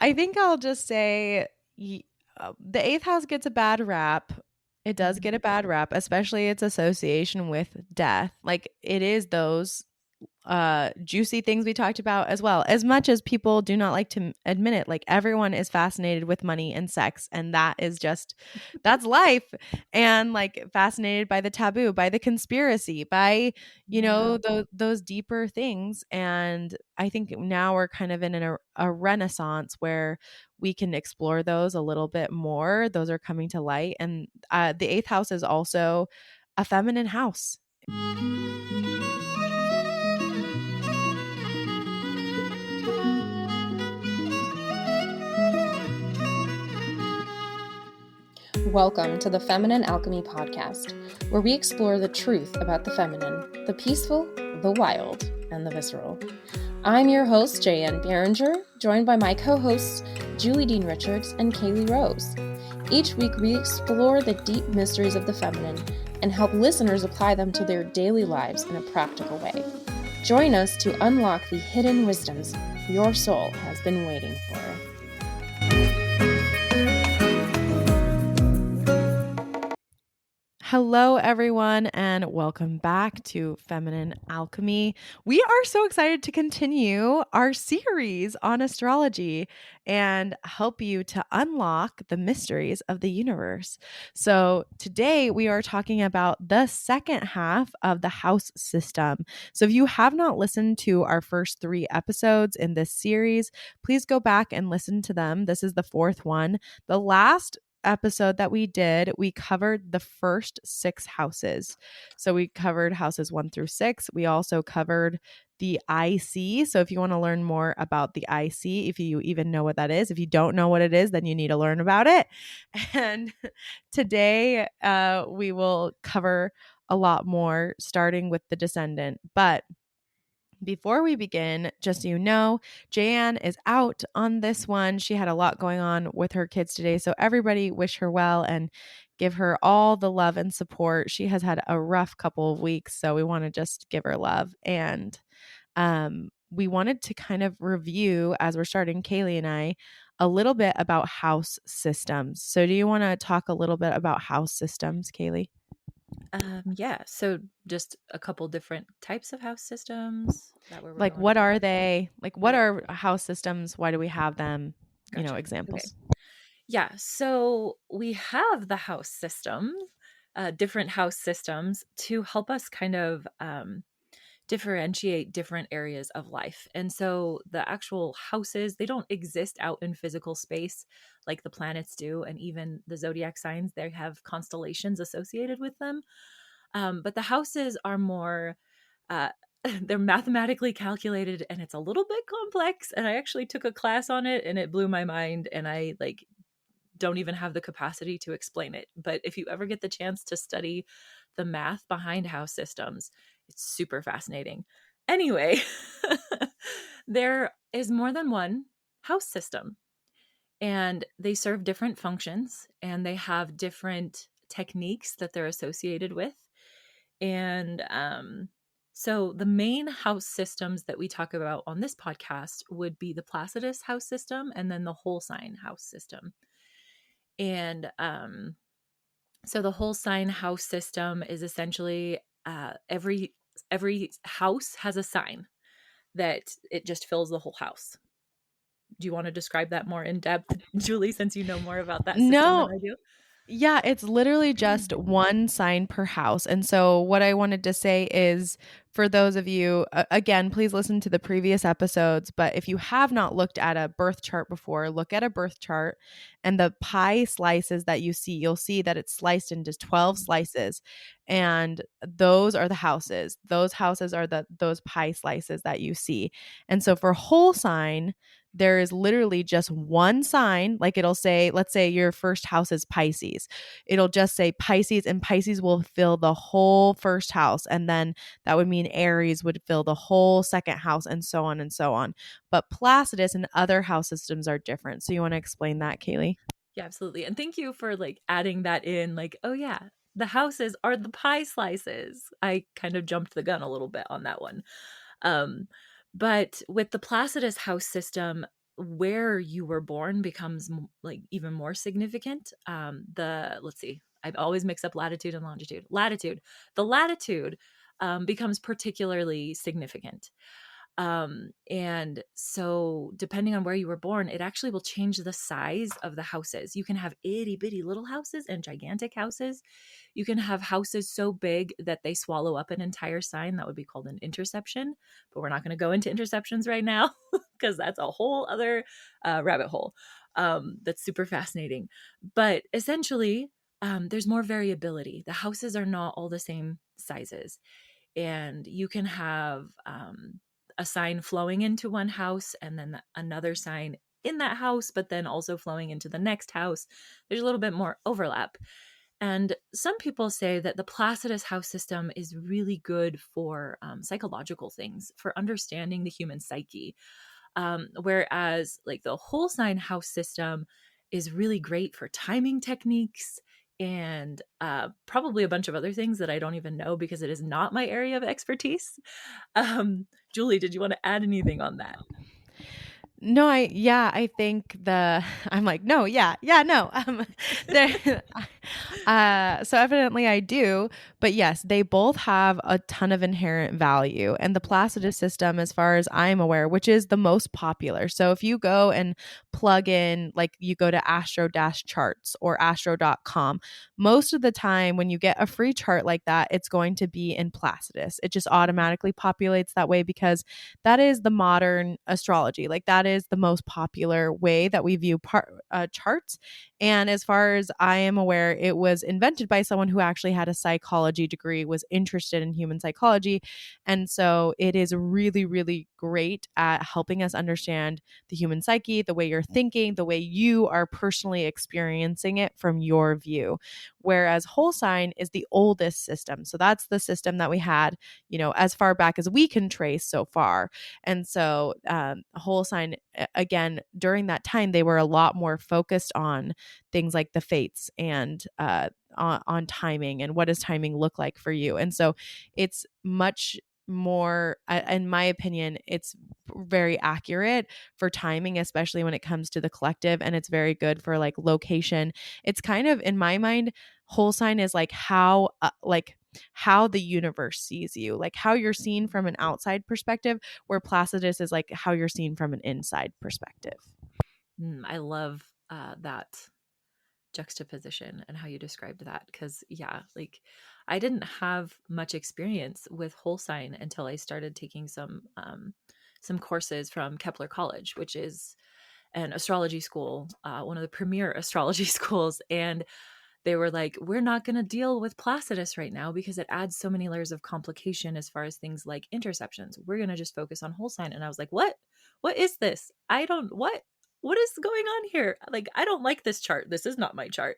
I think I'll just say the eighth house gets a bad rap. It does get a bad rap, especially its association with death. Like it is those juicy things we talked about as well. As much as people do not like to admit it, like everyone is fascinated with money and sex, and that is just that's life. And like fascinated by the taboo, by the conspiracy, by those deeper things. And I think now we're kind of in a renaissance where we can explore those a little bit more. Those are coming to light, and the eighth house is also a feminine house. Welcome to the Feminine Alchemy podcast, where we explore the truth about the feminine, the peaceful, the wild, and the visceral. I'm your host, Jan Behringer, joined by my co-hosts, Julie Dean Richards and Kayelee Rose. Each week, we explore the deep mysteries of the feminine and help listeners apply them to their daily lives in a practical way. Join us to unlock the hidden wisdoms your soul has been waiting for. Hello, everyone, and welcome back to Feminine Alchemy. We are so excited to continue our series on astrology and help you to unlock the mysteries of the universe. So, today we are talking about the second half of the house system. So, if you have not listened to our first 3 episodes in this series, please go back and listen to them. This is the 4th one. The last episode that we did, we covered the first 6 houses. So we covered houses 1 through 6. We also covered the IC. So if you want to learn more about the IC, if you even know what that is, if you don't know what it is, then you need to learn about it. And today we will cover a lot more, starting with the Descendant. But before we begin, just so you know, Jan is out on this one. She had a lot going on with her kids today. So everybody wish her well and give her all the love and support. She has had a rough couple of weeks. So we want to just give her love. And we wanted to kind of review, as we're starting, Kayelee and I, a little bit about house systems. So do you want to talk a little bit about house systems, Kayelee? Yeah, so just a couple different types of house systems. That where we're Like, going what with are that? they? Like, what are house systems? Why do we have them? Gotcha. Examples. Okay. Yeah, so we have the house system, different house systems to help us kind of differentiate different areas of life. And so the actual houses, they don't exist out in physical space like the planets do. And even the zodiac signs, they have constellations associated with them. But the houses are more, uh, they're mathematically calculated and it's a little bit complex. And I actually took a class on it and it blew my mind. And I don't even have the capacity to explain it. But if you ever get the chance to study the math behind house systems, it's super fascinating. Anyway, there is more than one house system and they serve different functions and they have different techniques that they're associated with. And so the main house systems that we talk about on this podcast would be the Placidus house system and then the whole sign house system. And so the whole sign house system is essentially every house has a sign that it just fills the whole house. Do you want to describe that more in depth, Julie, since you know more about that system than No. I do? Yeah, it's literally just one sign per house. And so, what I wanted to say is for those of you, again, please listen to the previous episodes. But if you have not looked at a birth chart before, look at a birth chart and the pie slices that you see, you'll see that it's sliced into 12 slices. And those are the houses. Those houses are those pie slices that you see. And so, for whole sign, there is literally just one sign. Like it'll say, let's say your first house is Pisces. It'll just say Pisces, and Pisces will fill the whole first house. And then that would mean Aries would fill the whole second house, and so on and so on. But Placidus and other house systems are different. So you want to explain that, Kayelee? Yeah, absolutely. And thank you for adding that in. Oh yeah, the houses are the pie slices. I kind of jumped the gun a little bit on that one. But with the Placidus house system, where you were born becomes like even more significant. Let's see, I always mix up latitude and longitude. The latitude becomes particularly significant. And so depending on where you were born, it actually will change the size of the houses. You can have itty bitty little houses and gigantic houses. You can have houses so big that they swallow up an entire sign. That would be called an interception. But we're not going to go into interceptions right now because that's a whole other rabbit hole. That's super fascinating. But essentially, there's more variability. The houses are not all the same sizes. And you can have a sign flowing into one house and then another sign in that house, but then also flowing into the next house. There's a little bit more overlap. And some people say that the Placidus house system is really good for psychological things, for understanding the human psyche. Whereas like the whole sign house system is really great for timing techniques and probably a bunch of other things that I don't even know because it is not my area of expertise. Julie, did you want to add anything on that? No, I think I'm like, no, no. There, so evidently I do, but yes, they both have a ton of inherent value. And the Placidus system, as far as I'm aware, which is the most popular. So if you go and plug in, like you go to astro-charts or astro.com, most of the time when you get a free chart like that, it's going to be in Placidus. It just automatically populates that way because that is the modern astrology. Like that is the most popular way that we view charts. And as far as I am aware, it was invented by someone who actually had a psychology degree, was interested in human psychology. And so it is really, really great at helping us understand the human psyche, the way you're thinking, the way you are personally experiencing it from your view. Whereas whole sign is the oldest system. So that's the system that we had, as far back as we can trace so far. And so whole sign, again, during that time, they were a lot more focused on things like the fates and on timing and what does timing look like for you. And so it's much more, in my opinion, it's very accurate for timing, especially when it comes to the collective. And it's very good for like location. It's kind of, in my mind, whole sign is like how the universe sees you, like how you're seen from an outside perspective, where Placidus is like how you're seen from an inside perspective. I love that juxtaposition and how you described that, because like I didn't have much experience with whole sign until I started taking some courses from Kepler College, which is an astrology school, one of the premier astrology schools. And they were like, we're not going to deal with Placidus right now because it adds so many layers of complication as far as things like interceptions. We're going to just focus on whole sign. And I was like, what is this? What is going on here? Like, I don't like this chart. This is not my chart.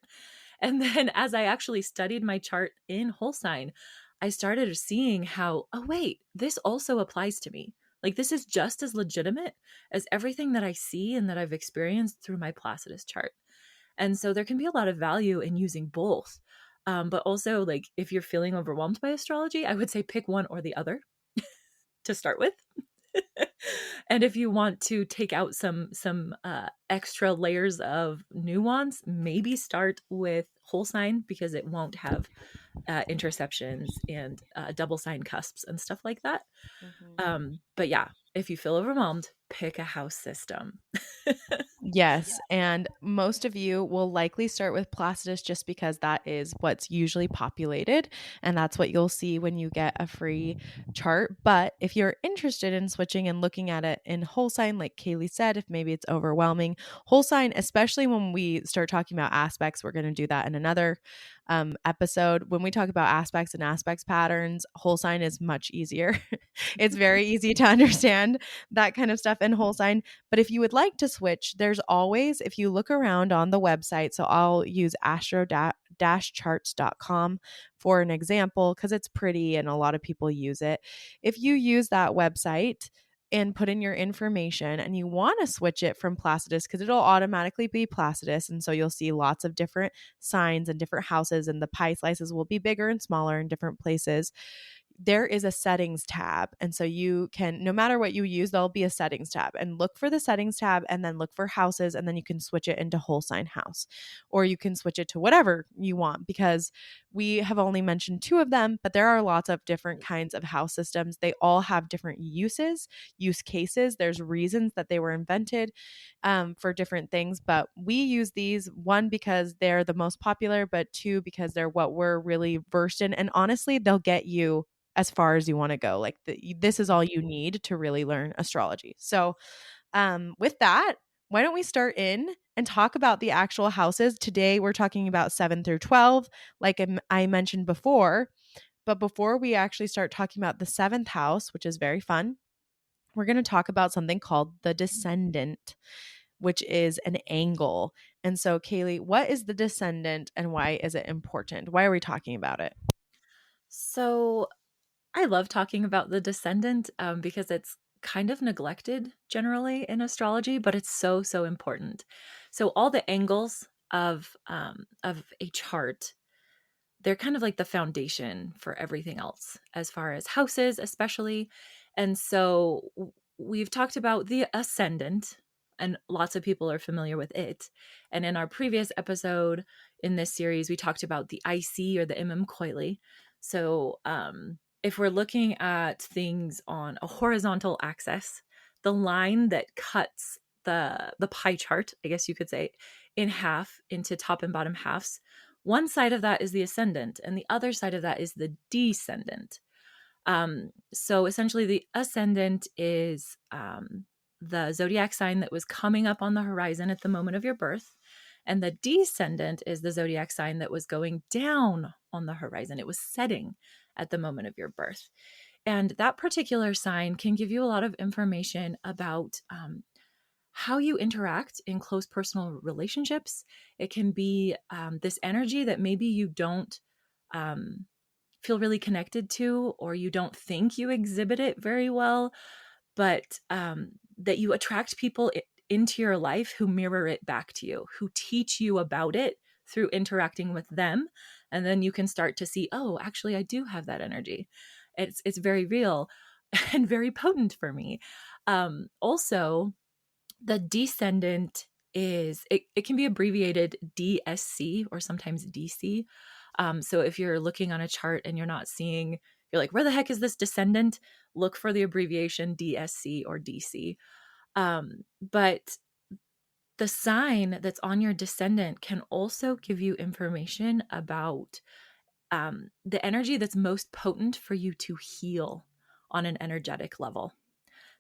And then as I actually studied my chart in whole sign, I started seeing how, oh, wait, this also applies to me. Like, this is just as legitimate as everything that I see and that I've experienced through my Placidus chart. And so there can be a lot of value in using both. But also, like, if you're feeling overwhelmed by astrology, I would say pick one or the other to start with. And if you want to take out some extra layers of nuance, maybe start with whole sign because it won't have interceptions and double sign cusps and stuff like that. Mm-hmm. But yeah, if you feel overwhelmed, pick a house system. Yes. And most of you will likely start with Placidus just because that is what's usually populated. And that's what you'll see when you get a free chart. But if you're interested in switching and looking at it in whole sign, like Kayelee said, if maybe it's overwhelming, whole sign, especially when we start talking about aspects, we're going to do that in another episode. When we talk about aspects and aspects patterns, whole sign is much easier. It's very easy to understand that kind of stuff in whole sign. But if you would like to switch, there's always, if you look around on the website, so I'll use astro-charts.com for an example because it's pretty and a lot of people use it. If you use that website and put in your information and you want to switch it from Placidus, because it'll automatically be Placidus, and so you'll see lots of different signs and different houses, and the pie slices will be bigger and smaller in different places. there is a settings tab. And so you can, no matter what you use, there'll be a settings tab, and look for the settings tab and then look for houses. And then you can switch it into whole sign house, or you can switch it to whatever you want, because we have only mentioned two of them, but there are lots of different kinds of house systems. They all have different use cases. There's reasons that they were invented for different things. But we use these, one, because they're the most popular, but two, because they're what we're really versed in. And honestly, they'll get you as far as you want to go. Like this is all you need to really learn astrology. So with that, why don't we start in and talk about the actual houses? Today we're talking about 7 through 12, like I mentioned before. But before we actually start talking about the seventh house, which is very fun, we're going to talk about something called the Descendant, which is an angle. And so, Kayelee, what is the Descendant and why is it important? Why are we talking about it? So I love talking about the Descendant because it's kind of neglected generally in astrology, but it's so, so important. So all the angles of a chart, they're kind of like the foundation for everything else as far as houses, especially. And so we've talked about the ascendant, and lots of people are familiar with it. And in our previous episode in this series, we talked about the IC, or the Coily. So if we're looking at things on a horizontal axis, the line that cuts the pie chart, I guess you could say, in half into top and bottom halves, one side of that is the ascendant, and the other side of that is the descendant. So essentially, the ascendant is the zodiac sign that was coming up on the horizon at the moment of your birth, and the descendant is the zodiac sign that was going down on the horizon. It was setting at the moment of your birth. And that particular sign can give you a lot of information about how you interact in close personal relationships. It can be this energy that maybe you don't feel really connected to, or you don't think you exhibit it very well, but that you attract people into your life who mirror it back to you, who teach you about it through interacting with them. And then you can start to see, oh, actually, I do have that energy. It's very real and very potent for me. Also, the descendant is, it can be abbreviated DSC or sometimes DC. So if you're looking on a chart and you're not seeing, you're like, where the heck is this descendant? Look for the abbreviation DSC or DC. But the sign that's on your descendant can also give you information about the energy that's most potent for you to heal on an energetic level.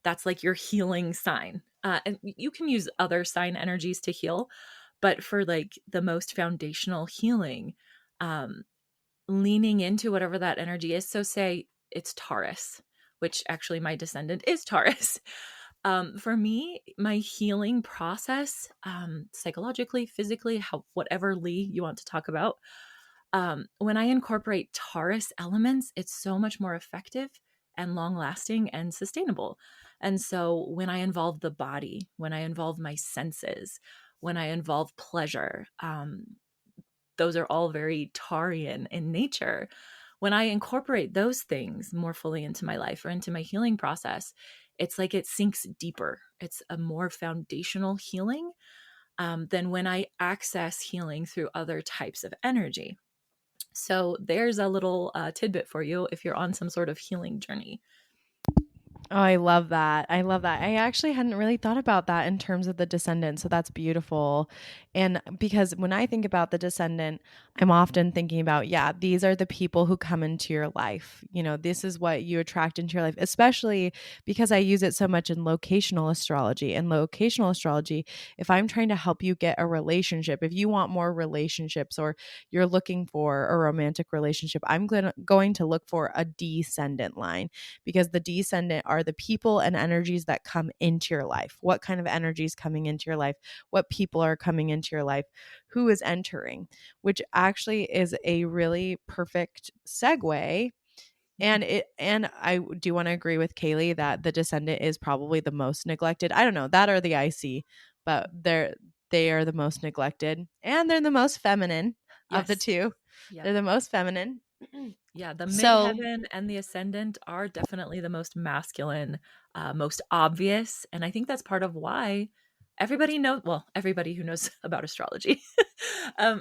That's like your healing sign. And you can use other sign energies to heal, but for like the most foundational healing, leaning into whatever that energy is. So say it's Taurus, which actually my descendant is Taurus. For me, my healing process, psychologically, physically, whatever Lee you want to talk about, when I incorporate Taurus elements, it's so much more effective and long lasting and sustainable. And so when I involve the body, when I involve my senses, when I involve pleasure, those are all very Taurian in nature. When I incorporate those things more fully into my life or into my healing process, it's like it sinks deeper. It's a more foundational healing than when I access healing through other types of energy. So there's a little tidbit for you if you're on some sort of healing journey. Oh, I love that. I love that. I actually hadn't really thought about that in terms of the Descendant. So that's beautiful. And because when I think about the Descendant, I'm often thinking about, yeah, these are the people who come into your life. You know, this is what you attract into your life, especially because I use it so much in locational astrology. And locational astrology, if I'm trying to help you get a relationship, if you want more relationships or you're looking for a romantic relationship, I'm going to look for a descendant line, because the descendant are the people and energies that come into your life. What kind of energies coming into your life? What people are coming into your life? Who is entering? Which actually is a really perfect segue. And I do want to agree with Kayelee that the Descendant is probably the most neglected. I don't know, that or the IC, but they are the most neglected, and they're the most feminine of the Yes. two. Yep. They're the most feminine. Yeah, the So, midheaven and the ascendant are definitely the most masculine, most obvious, and I think that's part of why everybody knows. Well, everybody who knows about astrology,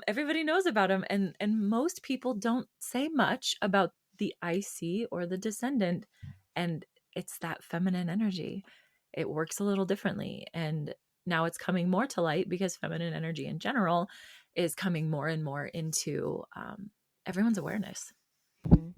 everybody knows about them, and most people don't say much about the IC or the descendant, and it's that feminine energy. It works a little differently, and now it's coming more to light because feminine energy in general is coming more and more into everyone's awareness. Mhm.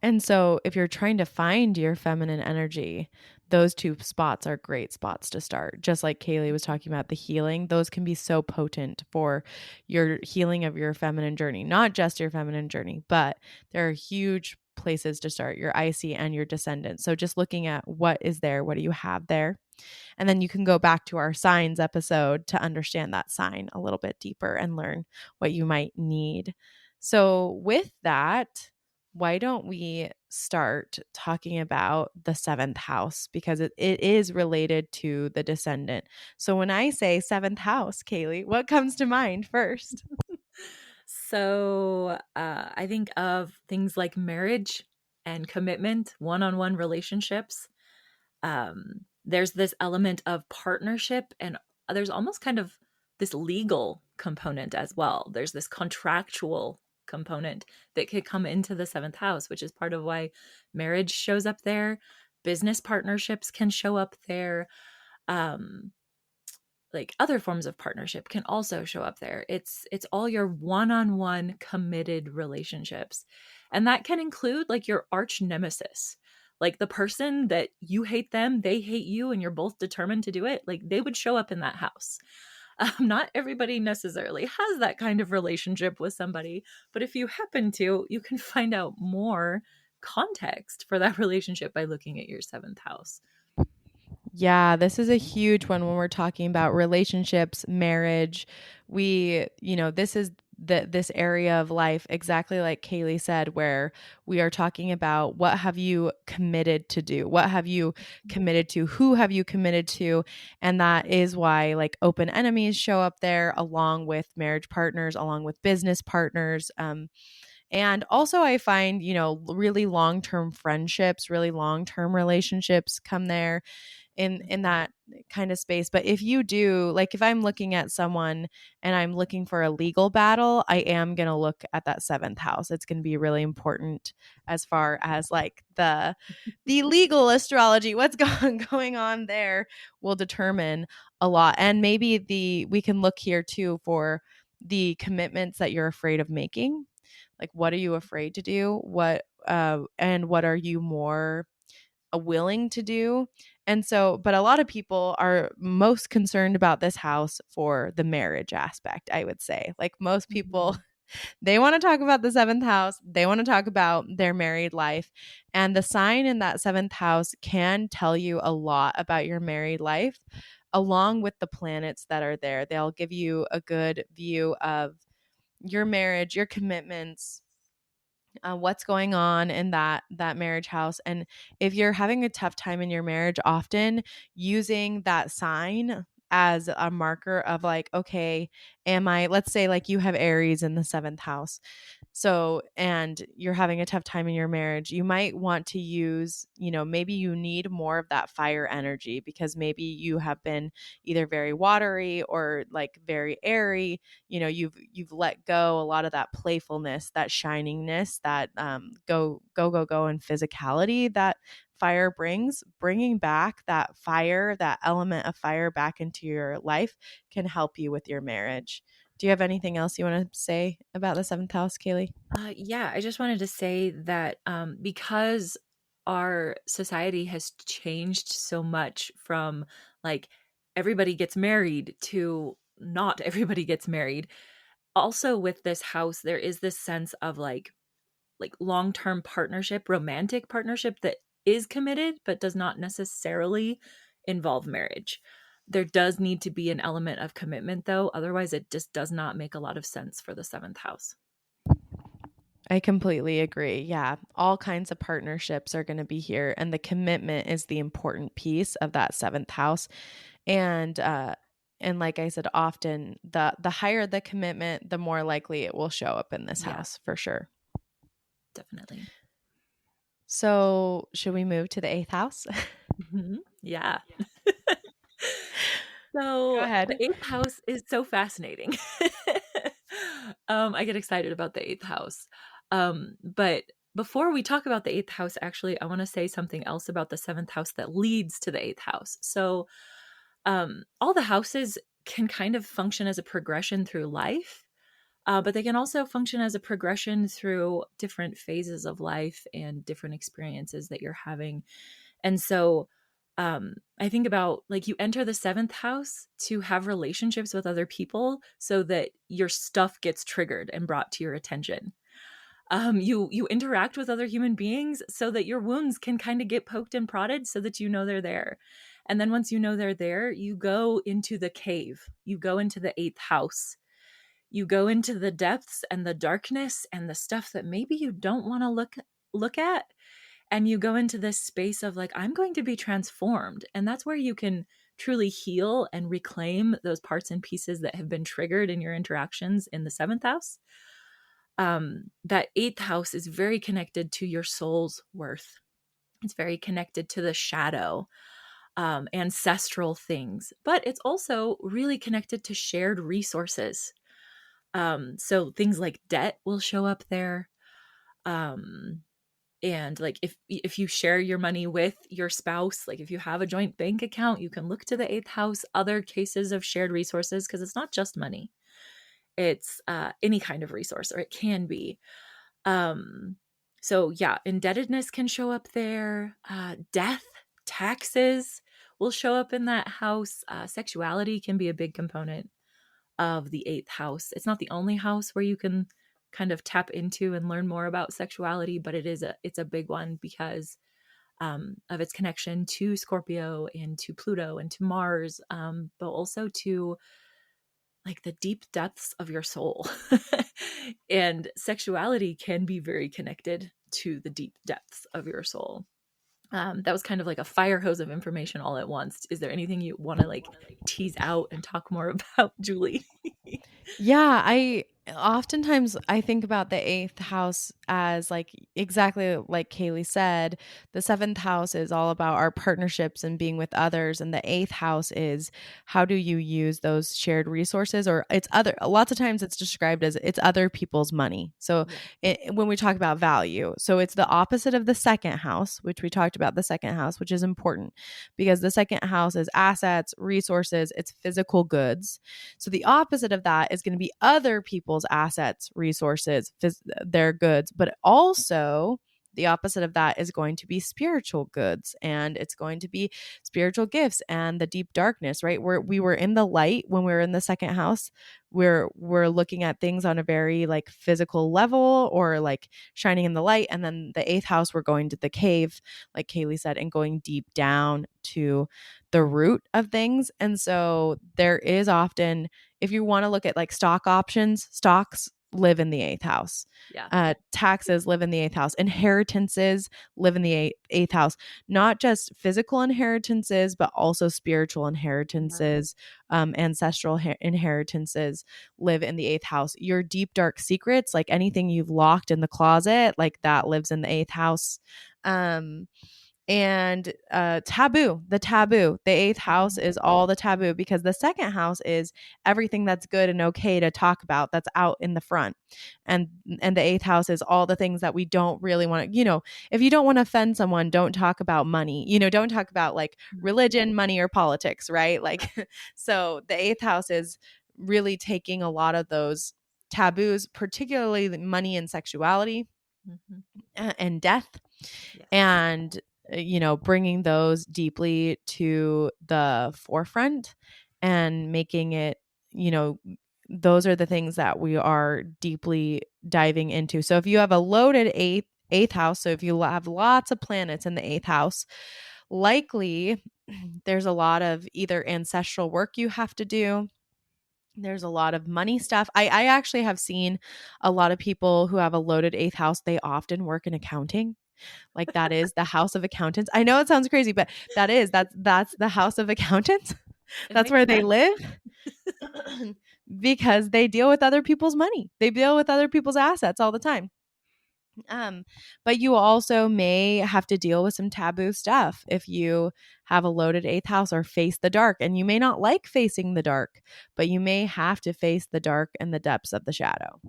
And so, if you're trying to find your feminine energy, those two spots are great spots to start. Just like Kayelee was talking about the healing, those can be so potent for your healing of your feminine journey, not just your feminine journey, but there are huge places to start your IC and your descendant. So, just looking at what is there, what do you have there? And then you can go back to our signs episode to understand that sign a little bit deeper and learn what you might need. So, with that, why don't we start talking about the seventh house because it is related to the descendant. So, when I say seventh house, Kayelee, what comes to mind first? So I think of things like marriage and commitment, one on one relationships. There's this element of partnership, and there's almost kind of this legal component as well. There's this contractual component that could come into the seventh house, which is part of why marriage shows up there. Business partnerships can show up there. Um, like other forms of partnership can also show up there. It's all your one-on-one committed relationships. And that can include like your arch nemesis. Like the person that you hate them, they hate you, and you're both determined to do it. Like they would show up in that house. Not everybody necessarily has that kind of relationship with somebody, but if you happen to, you can find out more context for that relationship by looking at your seventh house. Yeah, this is a huge one when we're talking about relationships, marriage. This is this area of life, exactly like Kayelee said, where we are talking about what have you committed to do? What have you committed to? Who have you committed to? And that is why like open enemies show up there along with marriage partners, along with business partners. And also, I find, really long term friendships, really long term relationships come there in that kind of space. But if you do, like if I'm looking at someone and I'm looking for a legal battle, I am going to look at that seventh house. It's going to be really important as far as like the legal astrology, what's going on there will determine a lot. And maybe we can look here too for the commitments that you're afraid of making. Like what are you afraid to do? And what are you more willing to do? And so, but a lot of people are most concerned about this house for the marriage aspect, I would say. Like most people, Mhm. they want to talk about the seventh house, they want to talk about their married life. And the sign in that seventh house can tell you a lot about your married life, along with the planets that are there. They'll give you a good view of your marriage, your commitments, what's going on in that marriage house. And if you're having a tough time in your marriage, often using that sign as a marker of like, okay, let's say like you have Aries in the seventh house, so, and you're having a tough time in your marriage, you might want to use, maybe you need more of that fire energy because maybe you have been either very watery or like very airy. You've let go a lot of that playfulness, that shiningness, that go and physicality that fire brings. Bringing back that fire, that element of fire back into your life can help you with your marriage. Do you have anything else you want to say about the seventh house, Kayelee? Yeah, I just wanted to say that because our society has changed so much from like everybody gets married to not everybody gets married. Also, with this house, there is this sense of like long-term partnership, romantic partnership that is committed but does not necessarily involve marriage. There does need to be an element of commitment though, otherwise it just does not make a lot of sense for the seventh house. I completely agree. Yeah. All kinds of partnerships are going to be here. And the commitment is the important piece of that seventh house. And, and like I said, often the higher the commitment, the more likely it will show up in this Yeah. house for sure. Definitely. So should we move to the 8th house? Yeah. Go So ahead. the eighth house is so fascinating. I get excited about the eighth house. But before we talk about the eighth house, actually, I want to say something else about the seventh house that leads to the eighth house. So, all the houses can kind of function as a progression through life, but they can also function as a progression through different phases of life and different experiences that you're having. And so, I think about like you enter the seventh house to have relationships with other people so that your stuff gets triggered and brought to your attention. You interact with other human beings so that your wounds can kind of get poked and prodded so that you know they're there. And then once you know they're there, you go into the cave. You go into the eighth house. You go into the depths and the darkness and the stuff that maybe you don't want to look at, and you go into this space of like, I'm going to be transformed. And that's where you can truly heal and reclaim those parts and pieces that have been triggered in your interactions in the seventh house. That eighth house is very connected to your soul's worth. It's very connected to the shadow, ancestral things, but it's also really connected to shared resources. So things like debt will show up there. Um, and like if you share your money with your spouse, like if you have a joint bank account, you can look to the eighth house. Other cases of shared resources, because it's not just money, it's any kind of resource, or it can be. So yeah, indebtedness can show up there. Death, taxes will show up in that house. Sexuality can be a big component of the eighth house. It's not the only house where you can kind of tap into and learn more about sexuality, but it's a big one because of its connection to Scorpio and to Pluto and to Mars, but also to like the deep depths of your soul. And sexuality can be very connected to the deep depths of your soul. That was kind of like a fire hose of information all at once. Is there anything you want to like tease out and talk more about, Julie? Yeah, I oftentimes I think about the 8th house as like exactly like Kayelee said, the 7th house is all about our partnerships and being with others, and the 8th house is how do you use those shared resources, or it's other lots of times it's described as it's other people's money. So Yeah. when we talk about value, so it's the opposite of the second house, which we talked about the second house, which is important because the second house is assets, resources, it's physical goods. So the opposite of that is going to be other people's assets, resources, their goods, but also the opposite of that is going to be spiritual goods, and it's going to be spiritual gifts and the deep darkness, right? We were in the light when we were in the second house. We're looking at things on a very like physical level or like shining in the light. And then the 8th house, we're going to the cave, like Kayelee said, and going deep down to the root of things. And so there is often, if you want to look at like stock options, stocks live in the 8th house. Yeah. Taxes live in the 8th house. Inheritances live in the eighth house. Not just physical inheritances, but also spiritual inheritances, ancestral inheritances live in the 8th house. Your deep, dark secrets, like anything you've locked in the closet, like that lives in the 8th house. And the taboo, the 8th house is all the taboo, because the second house is everything that's good and okay to talk about, that's out in the front. And the 8th house is all the things that we don't really want to, if you don't want to offend someone, don't talk about money, don't talk about like religion, money, or politics, right? Like so the 8th house is really taking a lot of those taboos, particularly money and sexuality, and death, Yes. and bringing those deeply to the forefront and making it, those are the things that we are deeply diving into. So if you have a loaded eighth house, so if you have lots of planets in the 8th house, likely there's a lot of either ancestral work you have to do. There's a lot of money stuff. I actually have seen a lot of people who have a loaded 8th house, they often work in accounting. Like that is the house of accountants. I know it sounds crazy, but that's the house of accountants. It That's makes where they sense. live because they deal with other people's money. They deal with other people's assets all the time. Um, but you also may have to deal with some taboo stuff if you have a loaded eighth house or face the dark. And you may not like facing the dark, but you may have to face the dark and the depths of the shadow.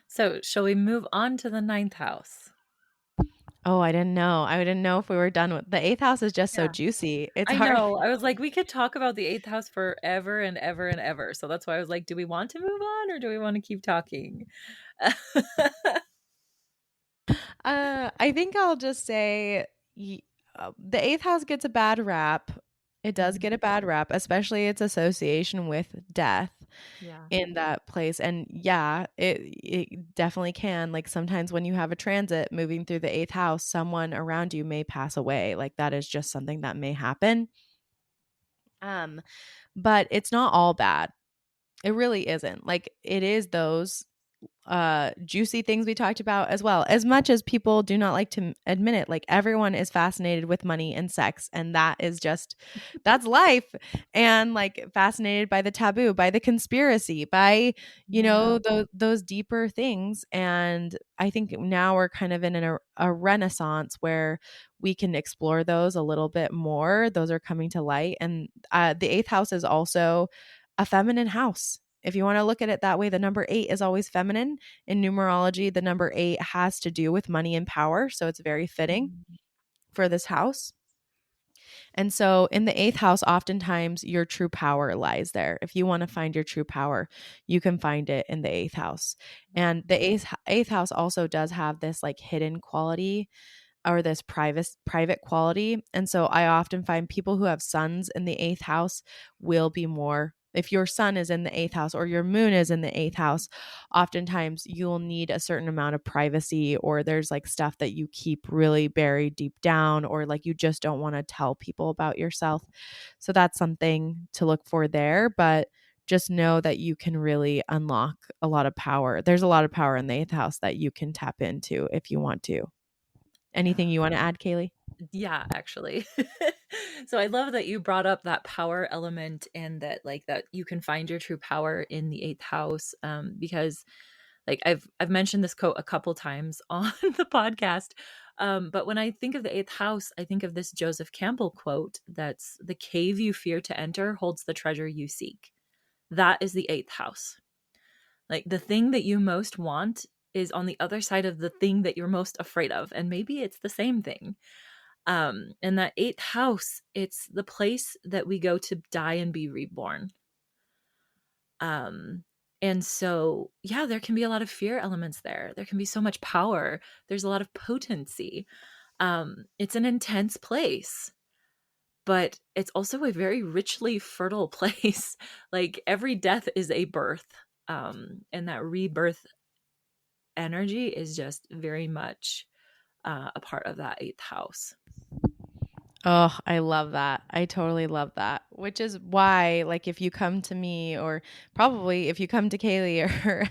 So, shall we move on to the ninth house? Oh, I didn't know. I didn't know if we were done with the eighth house is just so Yeah. juicy. It's I hard. know. I was like, we could talk about the eighth house forever and ever and ever. So that's why I was like, do we want to move on or do we want to keep talking? I think I'll just say the eighth house gets a bad rap. It does Mhm. get a bad rap, especially its association with death Yeah. in that place. And yeah, it definitely can. Like sometimes when you have a transit moving through the eighth house, someone around you may pass away. Like that is just something that may happen. Um, but it's not all bad. It really isn't. Like it is those juicy things we talked about as well. As much as people do not like to admit it, like everyone is fascinated with money and sex, and that is just that's life. And like fascinated by the taboo, by the conspiracy, by Yeah. those deeper things. And I think now we're kind of in a renaissance where we can explore those a little bit more. Those are coming to light, and the eighth house is also a feminine house. If you want to look at it that way, the number 8 is always feminine. In numerology, the number 8 has to do with money and power. So it's very fitting Mhm. for this house. And so in the eighth house, oftentimes your true power lies there. If you want to find your true power, you can find it in the eighth house. And the eighth house also does have this like hidden quality or this private quality. And so I often find people who have suns in the eighth house will be more, if your sun is in the eighth house or your moon is in the eighth house, oftentimes you'll need a certain amount of privacy, or there's like stuff that you keep really buried deep down, or like you just don't want to tell people about yourself. So that's something to look for there. But just know that you can really unlock a lot of power. There's a lot of power in the eighth house that you can tap into if you want to. Anything Yeah. you want to add, Kayelee? Yeah, actually. So I love that you brought up that power element and that like that you can find your true power in the eighth house. Because like I've mentioned this quote a couple times on the podcast. But when I think of the eighth house, I think of this Joseph Campbell quote that's the cave you fear to enter holds the treasure you seek. That is the eighth house. Like the thing that you most want is on the other side of the thing that you're most afraid of. And maybe it's the same thing. And that eighth house, it's the place that we go to die and be reborn. Um, and so, yeah, there can be a lot of fear elements there. There can be so much power. There's a lot of potency. It's an intense place, but it's also a very richly fertile place. Like every death is a birth. And that rebirth energy is just very much a part of that eighth house. Oh, I love that. I totally love that. Which is why, like, if you come to me, or probably if you come to Kayelee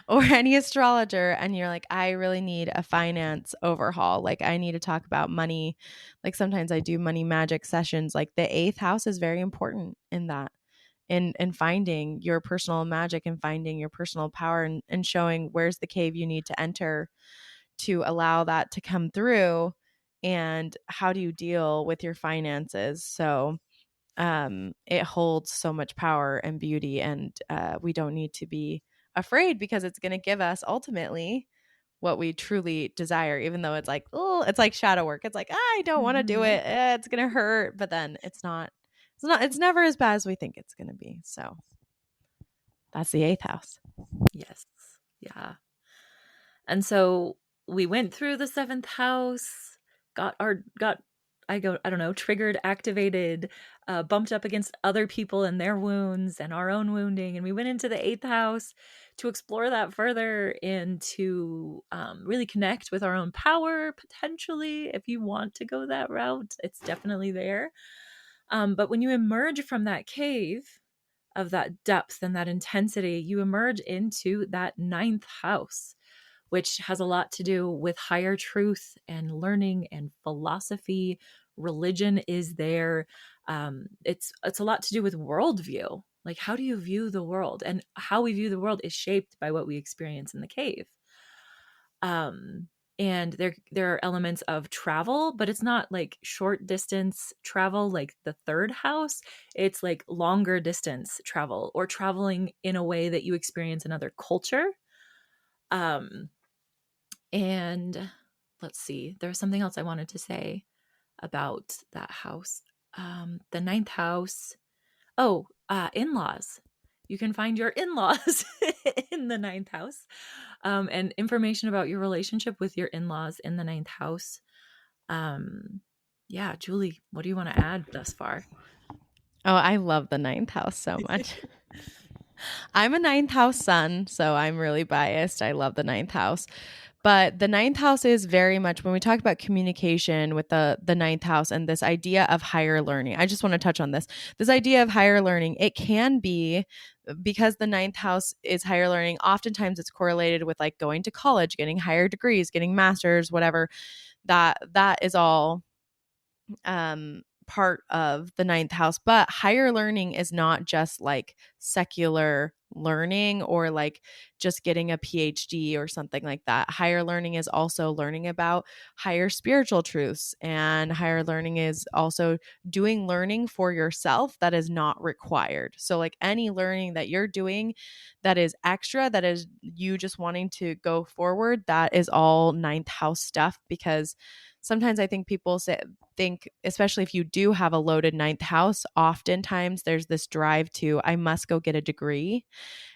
or any astrologer, and you're like, I really need a finance overhaul, like, I need to talk about money. Like, sometimes I do money magic sessions. Like, the eighth house is very important in that, in finding your personal magic and finding your personal power, and showing where's the cave you need to enter to allow that to come through, and how do you deal with your finances. So it holds so much power and beauty, and we don't need to be afraid, because it's going to give us ultimately what we truly desire, even though it's like, oh, it's like shadow work. It's like, I don't want to do Mhm. it, it's going to hurt, but then it's never as bad as we think it's going to be. So that's the eighth house. Yes. Yeah. And so we went through the seventh house, got I don't know, triggered, activated, bumped up against other people and their wounds and our own wounding. And we went into the eighth house to explore that further and to really connect with our own power, potentially. If you want to go that route, it's definitely there. But when you emerge from that cave of that depth and that intensity, you emerge into that ninth house, which has a lot to do with higher truth and learning and philosophy. Religion is there. It's a lot to do with worldview. Like, how do you view the world? And how we view the world is shaped by what we experience in the cave. Um, and there are elements of travel, but it's not like short distance travel like the third house. It's like longer distance travel, or traveling in a way that you experience another culture. Um, and let's see, there's something else I wanted to say about that house. The ninth house. Oh, in-laws. You can find your in-laws in the ninth house, and information about your relationship with your in-laws in the ninth house. Yeah, Julie, what do you want to add thus far? Oh, I love the ninth house so much. I'm a ninth house sun, so I'm really biased. I love the ninth house. But the ninth house is very much, when we talk about communication with the ninth house and this idea of higher learning, I just want to touch on this. This idea of higher learning, it can be, because the ninth house is higher learning, oftentimes it's correlated with like going to college, getting higher degrees, getting masters, whatever. That is all part of the ninth house. But higher learning is not just like secular learning or like just getting a PhD or something like that. Higher learning is also learning about higher spiritual truths, and higher learning is also doing learning for yourself that is not required. So like any learning that you're doing that is extra, that is you just wanting to go forward, that is all ninth house stuff. Because sometimes I think people think, especially if you do have a loaded ninth house, oftentimes there's this drive to, I must go get a degree.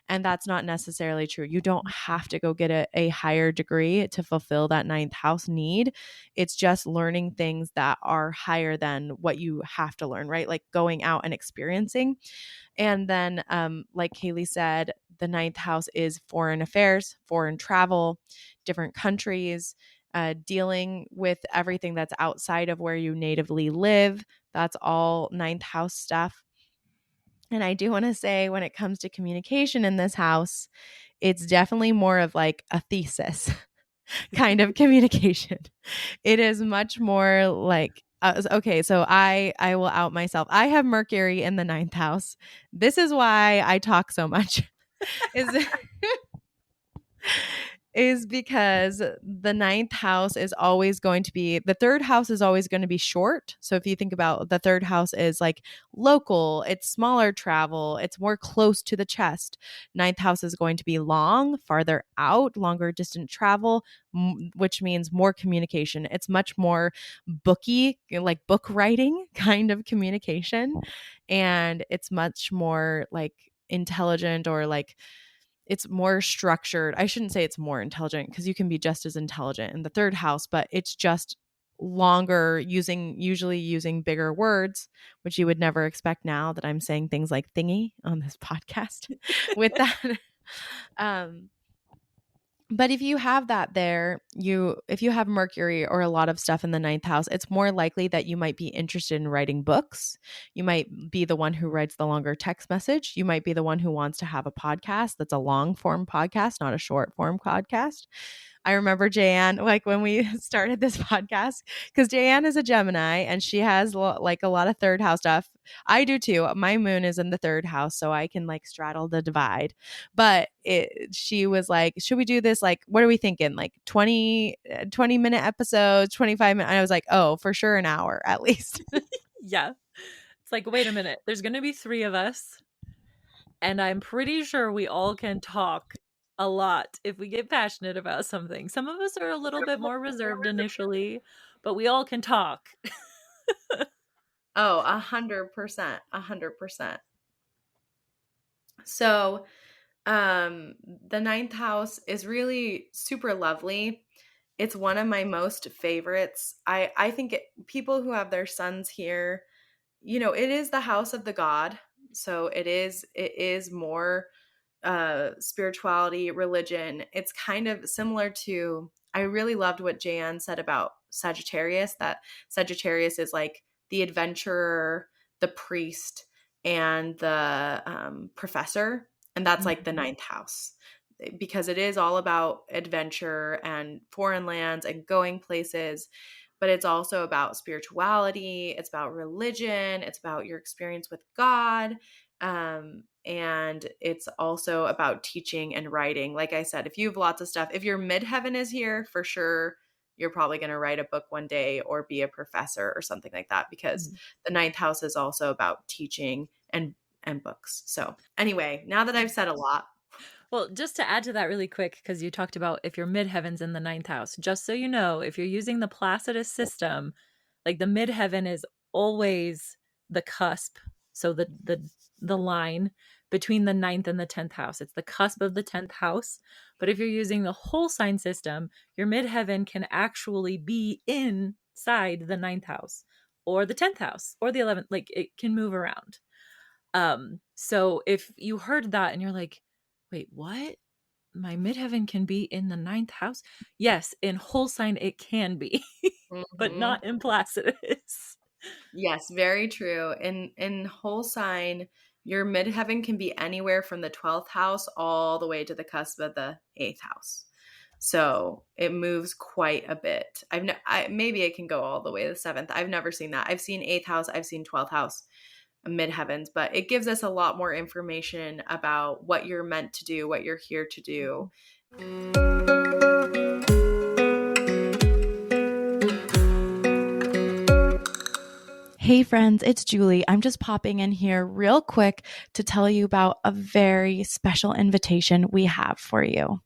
And that's not necessarily true. You don't have to go get a higher degree to fulfill that ninth house need. It's just learning things that are higher than what you have to learn, right? Like going out and experiencing. And then, like Kayelee said, the ninth house is foreign affairs, foreign travel, different countries, dealing with everything that's outside of where you natively live. That's all ninth house stuff. And I do want to say, when it comes to communication in this house, it's definitely more of like a thesis kind of communication. It is much more like, okay, so I will out myself. I have Mercury in the ninth house. This is why I talk so much. Is is because the ninth house is always going to be, the third house is always going to be short. So if you think about, the third house is like local, it's smaller travel, it's more close to the chest. Ninth house is going to be long, farther out, longer distant travel, which means more communication. It's much more booky, like book writing kind of communication. And it's much more like intelligent, or like it's more structured. I shouldn't say it's more intelligent, because you can be just as intelligent in the third house, but it's just longer, usually using bigger words, which you would never expect now that I'm saying things like thingy on this podcast with that. um but if you have that there, if you have Mercury or a lot of stuff in the ninth house, it's more likely that you might be interested in writing books. You might be the one who writes the longer text message. You might be the one who wants to have a podcast that's a long form podcast, not a short form podcast. I remember Jayanne, like when we started this podcast, because Jayanne is a Gemini and she has like a lot of third house stuff. I do too. My moon is in the third house, so I can like straddle the divide. But she was like, should we do this? Like, what are we thinking? Like 20-minute episodes, 25 minutes. I was like, oh, for sure, an hour at least. Yeah. It's like, wait a minute, there's going to be three of us, and I'm pretty sure we all can talk a lot if we get passionate about something. Some of us are a little bit more reserved initially, but we all can talk. Oh, 100%, 100%. So, the ninth house is really super lovely. It's one of my most favorites. I think people who have their sons here, it is the house of the god. So it is more spirituality, religion. It's kind of similar to, I really loved what Jan said about Sagittarius, that Sagittarius is like the adventurer, the priest, and the professor. And that's like the ninth house, because it is all about adventure and foreign lands and going places. but it's also about spirituality. It's about religion. It's about your experience with God. And it's also about teaching and writing. Like I said, if you have lots of stuff, if your midheaven is here, for sure, you're probably going to write a book one day or be a professor or something like that, because the ninth house is also about teaching and books. So anyway, now that I've said a lot. Well, just to add to that really quick, because you talked about if your midheaven's in the ninth house, just so you know, if you're using the Placidus system, like the midheaven is always the cusp. So the line between the ninth and the 10th house. It's the cusp of the 10th house. But if you're using the whole sign system, your midheaven can actually be inside the ninth house or the 10th house or the 11th. Like it can move around. So if you heard that and you're like, wait, what? My midheaven can be in the ninth house? Yes, in whole sign it can be, but Mhm. not in Placidus. Yes, very true. In whole sign, your midheaven can be anywhere from the 12th house all the way to the cusp of the 8th house. So it moves quite a bit. Maybe it can go all the way to the 7th. I've never seen that. I've seen 8th house, I've seen 12th house, midheavens, but it gives us a lot more information about what you're meant to do, what you're here to do. Hey friends, it's Julie. I'm just popping in here real quick to tell you about a very special invitation we have for you.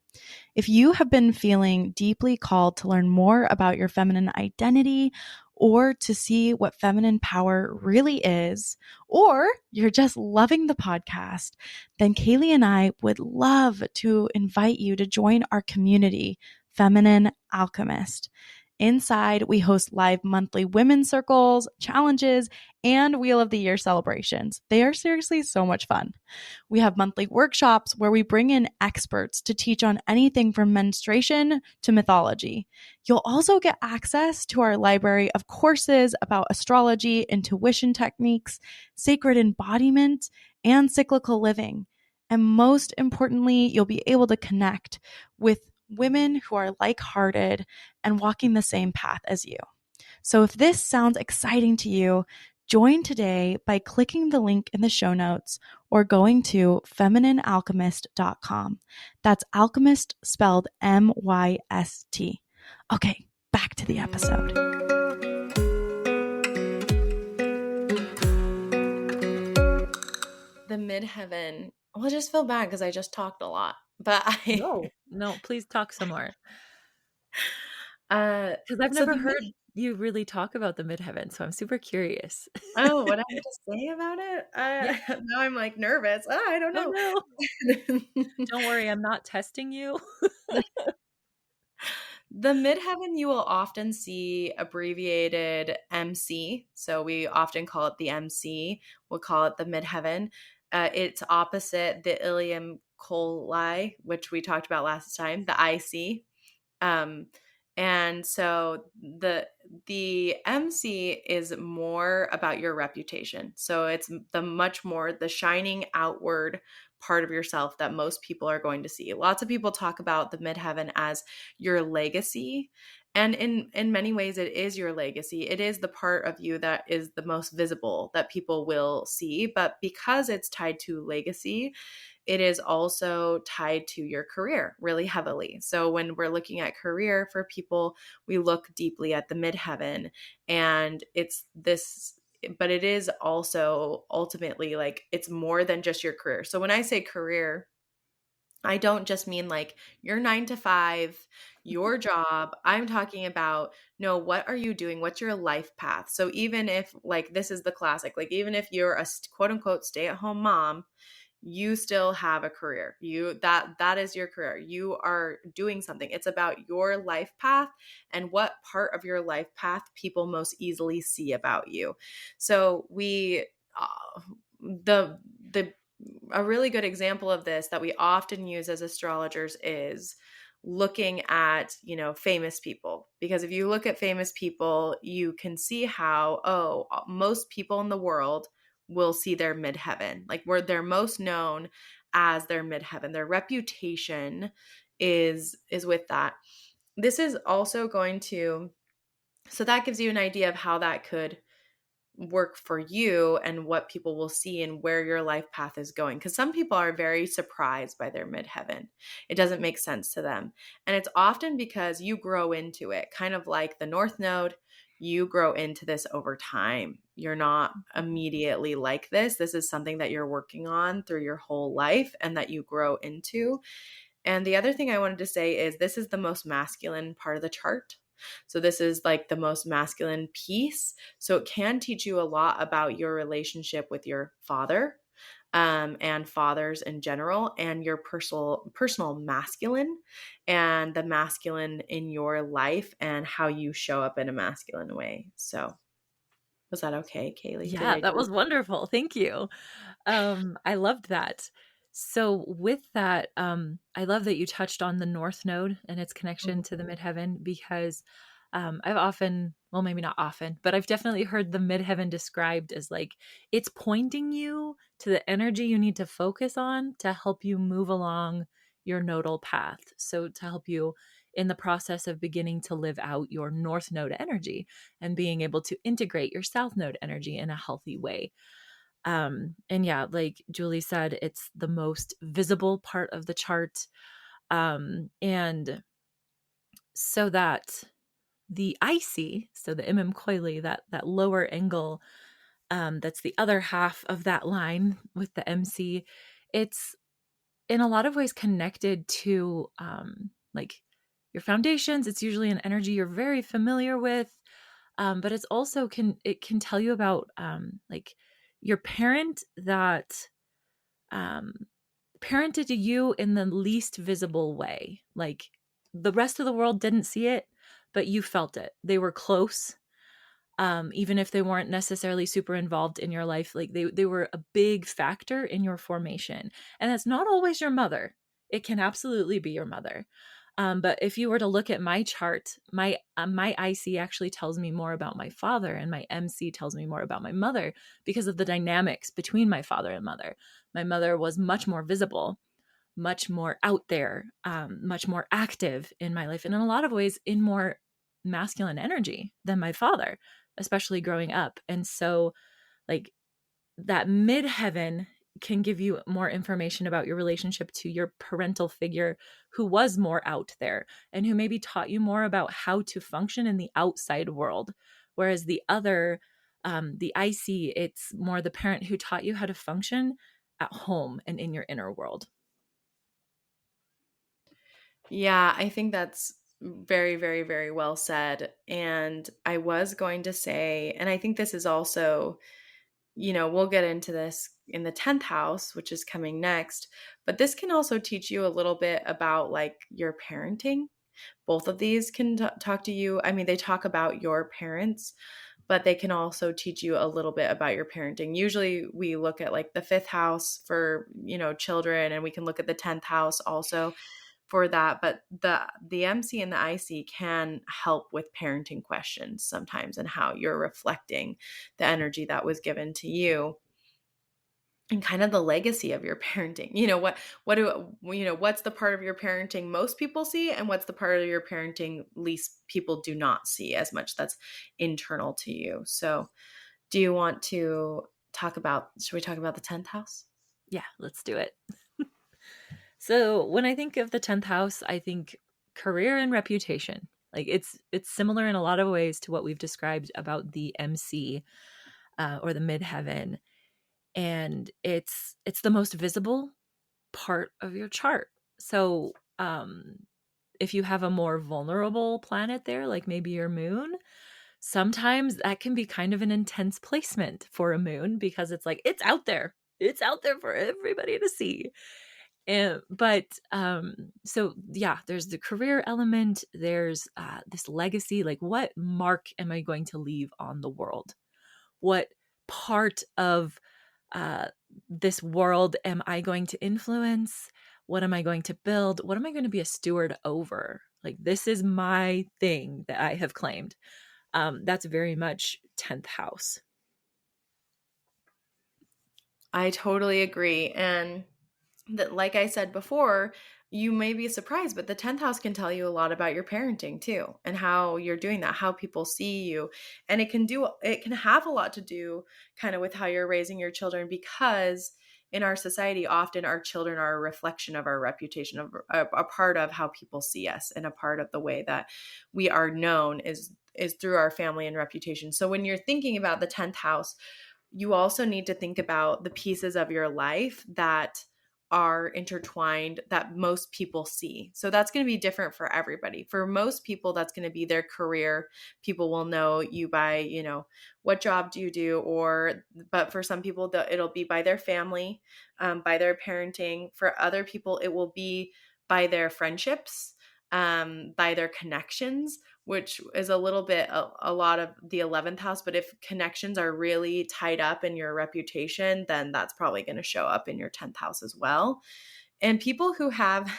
If you have been feeling deeply called to learn more about your feminine identity or to see what feminine power really is, or you're just loving the podcast, then Kayelee and I would love to invite you to join our community, Feminine Alchemist. Inside, we host live monthly women's circles, challenges, and Wheel of the Year celebrations. They are seriously so much fun. We have monthly workshops where we bring in experts to teach on anything from menstruation to mythology. You'll also get access to our library of courses about astrology, intuition techniques, sacred embodiment, and cyclical living. And most importantly, you'll be able to connect with women who are like-hearted and walking the same path as you. So if this sounds exciting to you, join today by clicking the link in the show notes or going to femininealchemist.com. That's alchemist spelled M-Y-S-T. Okay, back to the episode. The midheaven. Well, I just feel bad because I just talked a lot, but No, please talk some more. uh, Because I've so never heard you really talk about the midheaven, so I'm super curious. oh, what I have to say about it? Yeah. Now I'm like nervous. I don't Oh know. no. Don't worry, I'm not testing you. The midheaven, you will often see abbreviated MC. So we often call it the MC. We'll call it the midheaven. It's opposite the ilium coli, which we talked about last time, the IC. Um, and so the MC is more about your reputation. So it's the much more the shining outward part of yourself that most people are going to see. Lots of people talk about the midheaven as your legacy. And in many ways it is your legacy. It is the part of you that is the most visible that people will see, but because it's tied to legacy, it is also tied to your career really heavily. So when we're looking at career for people, we look deeply at the midheaven, and it's this, but it is also ultimately like it's more than just your career. So when I say career, I don't just mean like your 9 to 5, your job. I'm talking about, no, what are you doing? What's your life path? So even if like this is the classic, like even if you're a quote unquote stay at home mom, you still have a career. That is your career. You are doing something. It's about your life path and what part of your life path people most easily see about you. So the a really good example of this that we often use as astrologers is looking at, famous people. Because if you look at famous people, you can see how, most people in the world will see their midheaven. Like where they're most known as their midheaven. Their reputation is with that. This is also going to So that gives you an idea of how that could work for you and what people will see and where your life path is going. Because some people are very surprised by their midheaven. It doesn't make sense to them. And it's often because you grow into it, kind of like the North Node. You grow into this over time. You're not immediately like this. This is something that you're working on through your whole life and that you grow into. And the other thing I wanted to say is this is the most masculine part of the chart. So this is like the most masculine piece. So it can teach you a lot about your relationship with your father, and fathers in general, and your personal masculine, and the masculine in your life and how you show up in a masculine way. So was that okay, Kayelee? Did Yeah, I that do? was wonderful. Thank you. I loved that. So with that, I love that you touched on the North Node and its connection to the Midheaven, because I've often, well, maybe not often, but I've definitely heard the Midheaven described as like it's pointing you to the energy you need to focus on to help you move along your nodal path. So to help you in the process of beginning to live out your North Node energy and being able to integrate your South Node energy in a healthy way. And yeah, like Julie said, it's the most visible part of the chart. And so that the IC, so the Imam Coily, that lower angle, that's the other half of that line with the MC, it's in a lot of ways connected to like your foundations. It's usually an energy you're very familiar with, but it's also it can tell you about like your parent that um, parented you in the least visible way. Like the rest of the world didn't see it, but you felt it. They were close, even if they weren't necessarily super involved in your life. Like they were a big factor in your formation. And that's not always your mother. It can absolutely be your mother. But if you were to look at my chart, my IC actually tells me more about my father, and my MC tells me more about my mother because of the dynamics between my father and mother. My mother was much more visible, much more out there, much more active in my life, and in a lot of ways in more masculine energy than my father, especially growing up. And so, like, that midheaven can give you more information about your relationship to your parental figure who was more out there and who maybe taught you more about how to function in the outside world. Whereas the other, the IC, it's more the parent who taught you how to function at home and in your inner world. Yeah, I think that's very, very, very well said. And I was going to say, and I think this is also, we'll get into this in the 10th house, which is coming next, but this can also teach you a little bit about like your parenting. Both of these can talk to you. I mean, they talk about your parents, but they can also teach you a little bit about your parenting. Usually we look at like the 5th house for, children, and we can look at the 10th house also for that, but the MC and the IC can help with parenting questions sometimes and how you're reflecting the energy that was given to you and kind of the legacy of your parenting. What's the part of your parenting most people see, and what's the part of your parenting least people do not see as much that's internal to you. So do you want to should we talk about the 10th house? Yeah, let's do it. So when I think of the 10th house, I think career and reputation. Like it's similar in a lot of ways to what we've described about the MC, or the midheaven, and it's the most visible part of your chart. So if you have a more vulnerable planet there, like maybe your moon, sometimes that can be kind of an intense placement for a moon, because it's like it's out there. It's out there for everybody to see. But so yeah, there's the career element, there's this legacy, like what mark am I going to leave on the world? What part of uh, this world am I going to influence? What am I going to build? What am I going to be a steward over? Like, this is my thing that I have claimed. That's very much 10th house. I totally agree. And that, like I said before, you may be surprised, but the 10th house can tell you a lot about your parenting too, and how you're doing that, how people see you. And it can have a lot to do kind of with how you're raising your children, because in our society, often our children are a reflection of our reputation, of a part of how people see us, and a part of the way that we are known is through our family and reputation. So when you're thinking about the 10th house, you also need to think about the pieces of your life that are intertwined that most people see. So that's going to be different for everybody. For most people, that's going to be their career. People will know you by, what job do you do? But for some people, it'll be by their family, by their parenting. For other people, it will be by their friendships, by their connections, which is a little bit a lot of the 11th house. But if connections are really tied up in your reputation, then that's probably going to show up in your 10th house as well. And people who have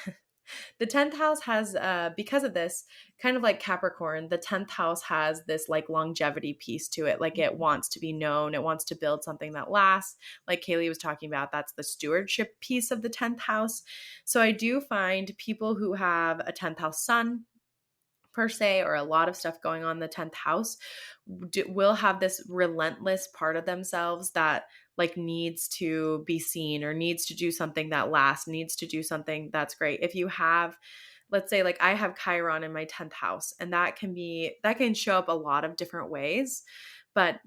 the 10th house has, because of this, kind of like Capricorn, the 10th house has this like longevity piece to it. Like it wants to be known. It wants to build something that lasts. Like Kayelee was talking about, that's the stewardship piece of the 10th house. So I do find people who have a 10th house sun, per se, or a lot of stuff going on in the 10th house, will have this relentless part of themselves that like needs to be seen, or needs to do something that lasts, needs to do something that's great. If you have, let's say, like I have Chiron in my 10th house, and that can show up a lot of different ways. But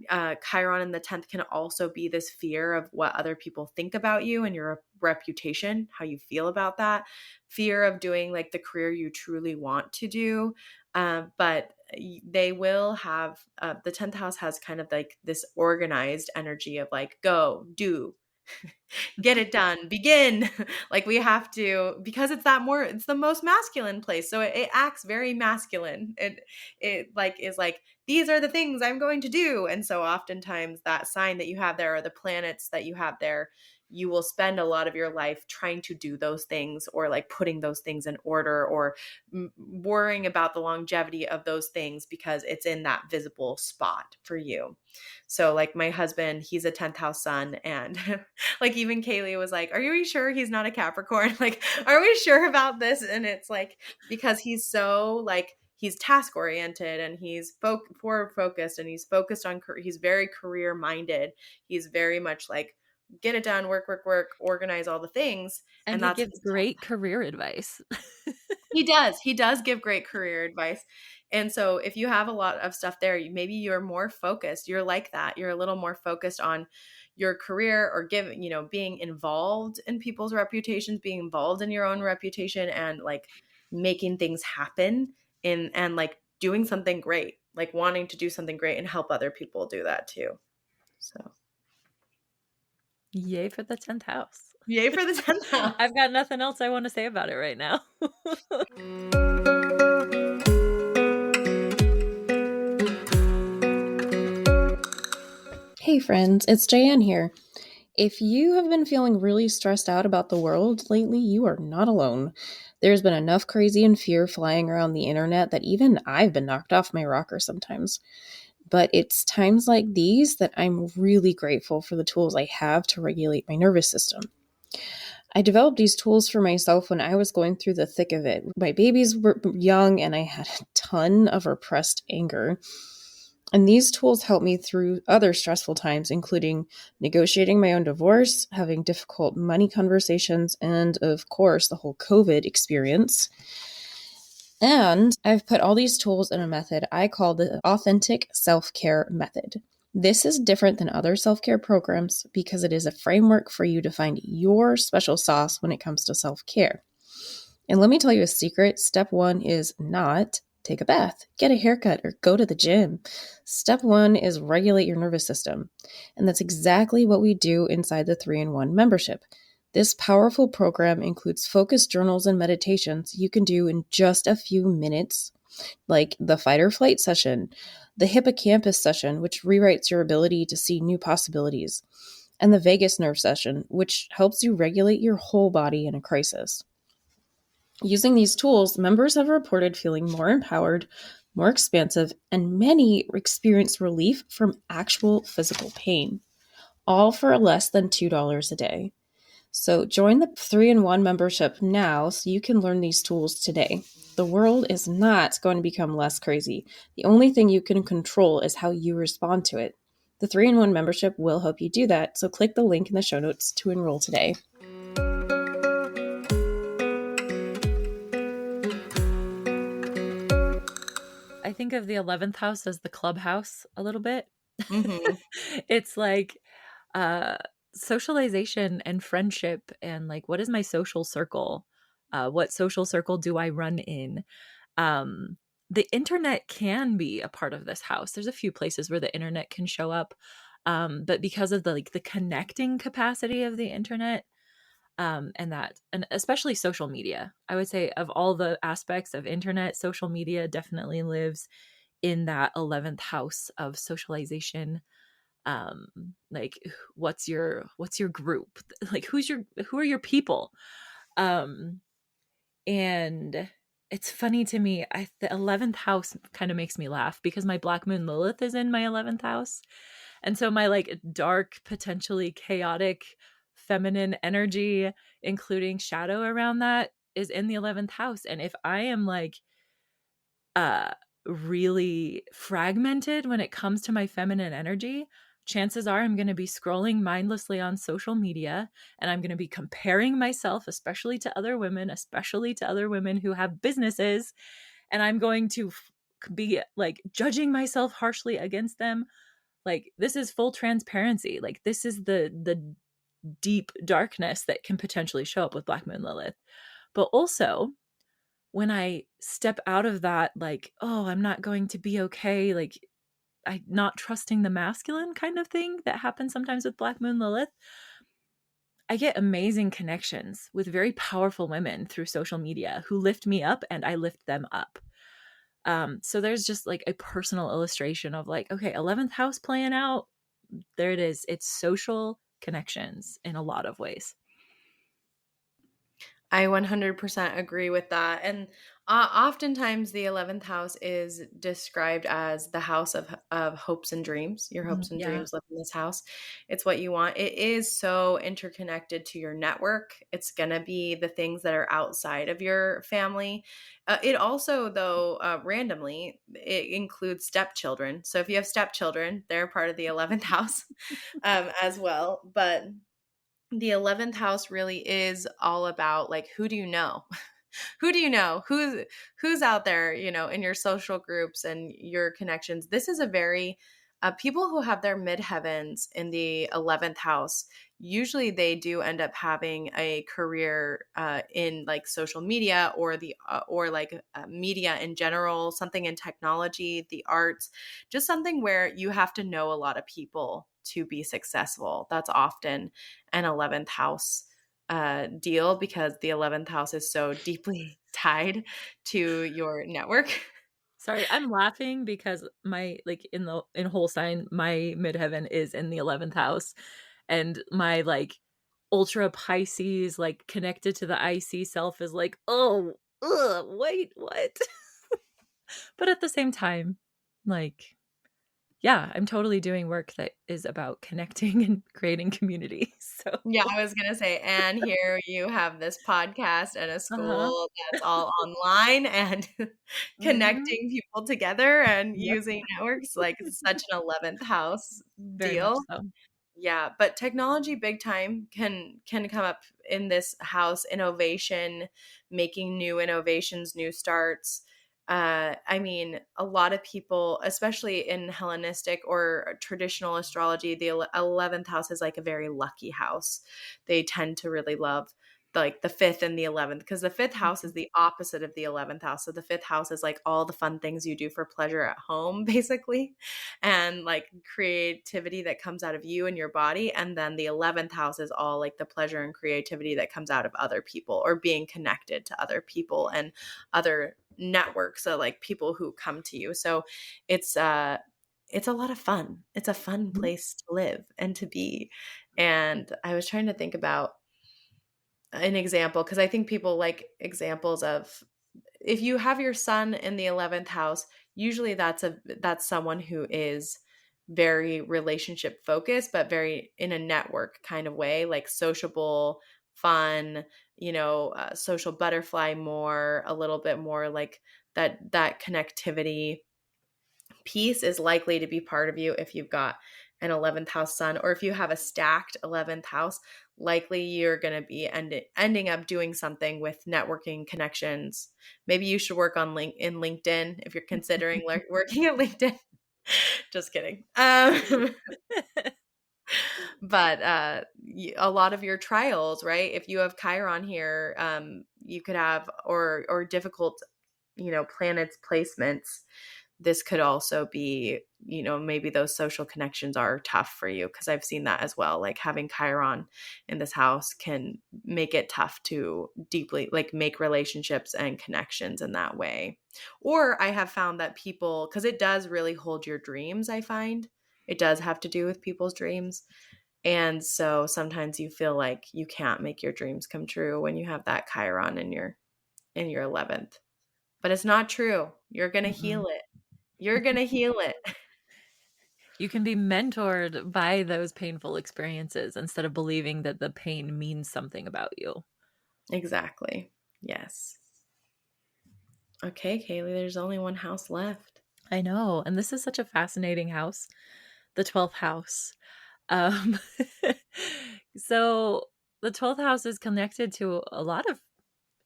Chiron in the 10th can also be this fear of what other people think about you and your reputation, how you feel about that, fear of doing like the career you truly want to do. But they will have, the 10th house has kind of like this organized energy of like, go, do, get it done, begin. Like we have to, because it's the most masculine place. So it acts very masculine. It like is like, these are the things I'm going to do. And so oftentimes that sign that you have there, or the planets that you have there, you will spend a lot of your life trying to do those things, or like putting those things in order, or worrying about the longevity of those things because it's in that visible spot for you. So like my husband, he's a 10th house sun, and like even Kayelee was like, are you sure he's not a Capricorn? Like, are we sure about this? And it's like, because he's so like, he's task oriented, and he's forward focused, and he's focused on, he's very career minded. He's very much like, get it done, work, organize all the things. And he that's gives great career advice. He does give great career advice. And so if you have a lot of stuff there, maybe you're more focused. You're like that. You're a little more focused on your career, or being involved in people's reputations, being involved in your own reputation, and like making things happen and like doing something great, like wanting to do something great and help other people do that too. So Yay for the 10th house. yay for the 10th house. I've got nothing else I want to say about it right now. Hey friends, it's Jayan here. If you have been feeling really stressed out about the world lately, you are not alone. There's been enough crazy and fear flying around the internet that even I've been knocked off my rocker sometimes. But it's times like these that I'm really grateful for the tools I have to regulate my nervous system. I developed these tools for myself when I was going through the thick of it. My babies were young and I had a ton of repressed anger. And these tools helped me through other stressful times, including negotiating my own divorce, having difficult money conversations, and of course, the whole COVID experience. And I've put all these tools in a method I call the Authentic Self-Care Method. This is different than other self-care programs because it is a framework for you to find your special sauce when it comes to self-care. And let me tell you a secret. Step 1 is not take a bath, get a haircut, or go to the gym. Step 1 is regulate your nervous system. And that's exactly what we do inside the 3-in-1 membership. This powerful program includes focused journals and meditations you can do in just a few minutes, like the fight or flight session, the hippocampus session, which rewrites your ability to see new possibilities, and the vagus nerve session, which helps you regulate your whole body in a crisis. Using these tools, members have reported feeling more empowered, more expansive, and many experience relief from actual physical pain, all for less than $2 a day. So join the 3-in-1 membership now so you can learn these tools today. The world is not going to become less crazy. The only thing you can control is how you respond to it. The 3-in-1 membership will help you do that, so click the link in the show notes to enroll today. I think of the 11th house as the clubhouse a little bit. Mhm. It's like socialization and friendship, and like, what is my social circle? What social circle do I run in? Um, the internet can be a part of this house. There's a few places where the internet can show up. But because of the connecting capacity of the internet, and especially social media, I would say of all the aspects of internet, social media definitely lives in that 11th house of socialization. um like, what's your group, like who are your people? um and it's funny to me, the 11th house kind of makes me laugh because my black moon Lilith is in my 11th house, and so my like dark, potentially chaotic feminine energy, including shadow around that, is in the 11th house. And if I am like uh really fragmented when it comes to my feminine energy, chances are I'm going to be scrolling mindlessly on social media, and I'm going to be comparing myself, especially to other women who have businesses, and I'm going to be like judging myself harshly against them. Like, this is full transparency. Like, this is the deep darkness that can potentially show up with Black Moon Lilith. But also, when I step out of that, like, oh, I'm not going to be okay, like, I not trusting the masculine kind of thing that happens sometimes with Black Moon Lilith, I get amazing connections with very powerful women through social media who lift me up and I lift them up. So there's just like a personal illustration of like, okay, 11th house playing out. There it is. It's social connections in a lot of ways. I 100% agree with that. And oftentimes the 11th house is described as the house of hopes and dreams. Your hopes and Yeah. dreams live in this house. It's what you want. It is so interconnected to your network. It's going to be the things that are outside of your family. It also, though, randomly, it includes stepchildren. So if you have stepchildren, they're part of the 11th house as well. But the 11th house really is all about, like, who do you know? Who do you know? Who's out there, in your social groups and your connections? This is a very people who have their midheavens in the 11th house, usually they do end up having a career in like social media or media in general, something in technology, the arts, just something where you have to know a lot of people to be successful. That's often an 11th house deal because the 11th house is so deeply tied to your network. Sorry, I'm laughing because my like in whole sign, my midheaven is in the 11th house, and my like ultra Pisces, like connected to the IC self, is like, oh, ugh, wait, what? But at the same time, like, yeah, I'm totally doing work that is about connecting and creating community. So, Yeah, I was gonna say, and here you have this podcast and a uh-huh. school that's all online and Hmm. connecting people together and Yep, using networks. Like, it's such an 11th house very much deal. so. Yeah, but technology big time can come up in this house. Innovation, making new innovations, new starts. I mean, a lot of people, especially in Hellenistic or traditional astrology, the 11th house is like a very lucky house. They tend to really love like the fifth and the 11th, because the fifth house is the opposite of the 11th house. So the fifth house is like all the fun things you do for pleasure at home, basically, and like creativity that comes out of you and your body. And then the 11th house is all like the pleasure and creativity that comes out of other people or being connected to other people and other networks of like people who come to you. So it's it's a lot of fun. It's a fun Mhm. place to live and to be. And I was trying to think about an example because I think people like examples of, if you have your son in the 11th house, usually that's someone who is very relationship focused, but very in a network kind of way, like sociable, fun, social butterfly more, a little bit more like that connectivity piece is likely to be part of you if you've got an 11th house sun, or if you have a stacked 11th house, likely you're going to be ending up doing something with networking connections. Maybe you should work on in LinkedIn if you're considering working at LinkedIn. Just kidding. But a lot of your trials, right? If you have Chiron here, you could have or difficult, planets placements. This could also be, maybe those social connections are tough for you, because I've seen that as well. Like having Chiron in this house can make it tough to deeply make relationships and connections in that way. Or I have found that people, because it does really hold your dreams, I find it does have to do with people's dreams. And so sometimes you feel like you can't make your dreams come true when you have that Chiron in your 11th. But it's not true. You're going to heal it. You're going to heal it. You can be mentored by those painful experiences instead of believing that the pain means something about you. Exactly. Yes. Okay, Kayelee, there's only one house left. I know. And this is such a fascinating house, the 12th house. So the 12th house is connected to a lot of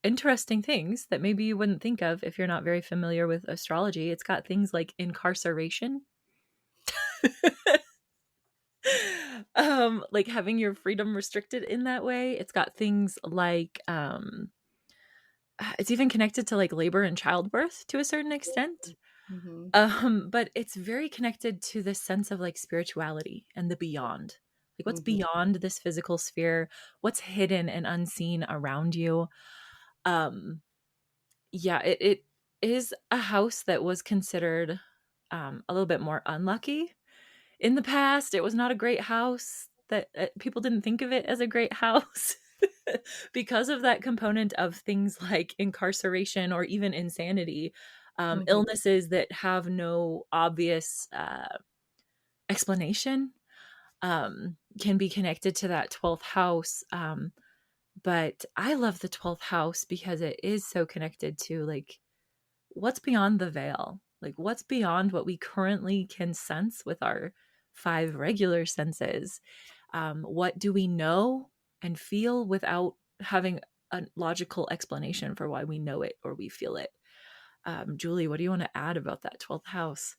interesting things that maybe you wouldn't think of if you're not very familiar with astrology. It's got things like incarceration. Like having your freedom restricted in that way. It's got things like it's even connected to like labor and childbirth to a certain extent. But it's very connected to this sense of like spirituality and the beyond. Like what's beyond this physical sphere, what's hidden and unseen around you. Yeah, it is a house that was considered a little bit more unlucky in the past. It was not a great house. That people didn't think of it as a great house because of that component of things like incarceration or even insanity, illnesses that have no obvious explanation, can be connected to that 12th house. But I love the 12th house because it is so connected to like what's beyond the veil, like what's beyond what we currently can sense with our 5 regular senses. What do we know and feel without having a logical explanation for why we know it or we feel it? Julie, what do you want to add about that 12th house?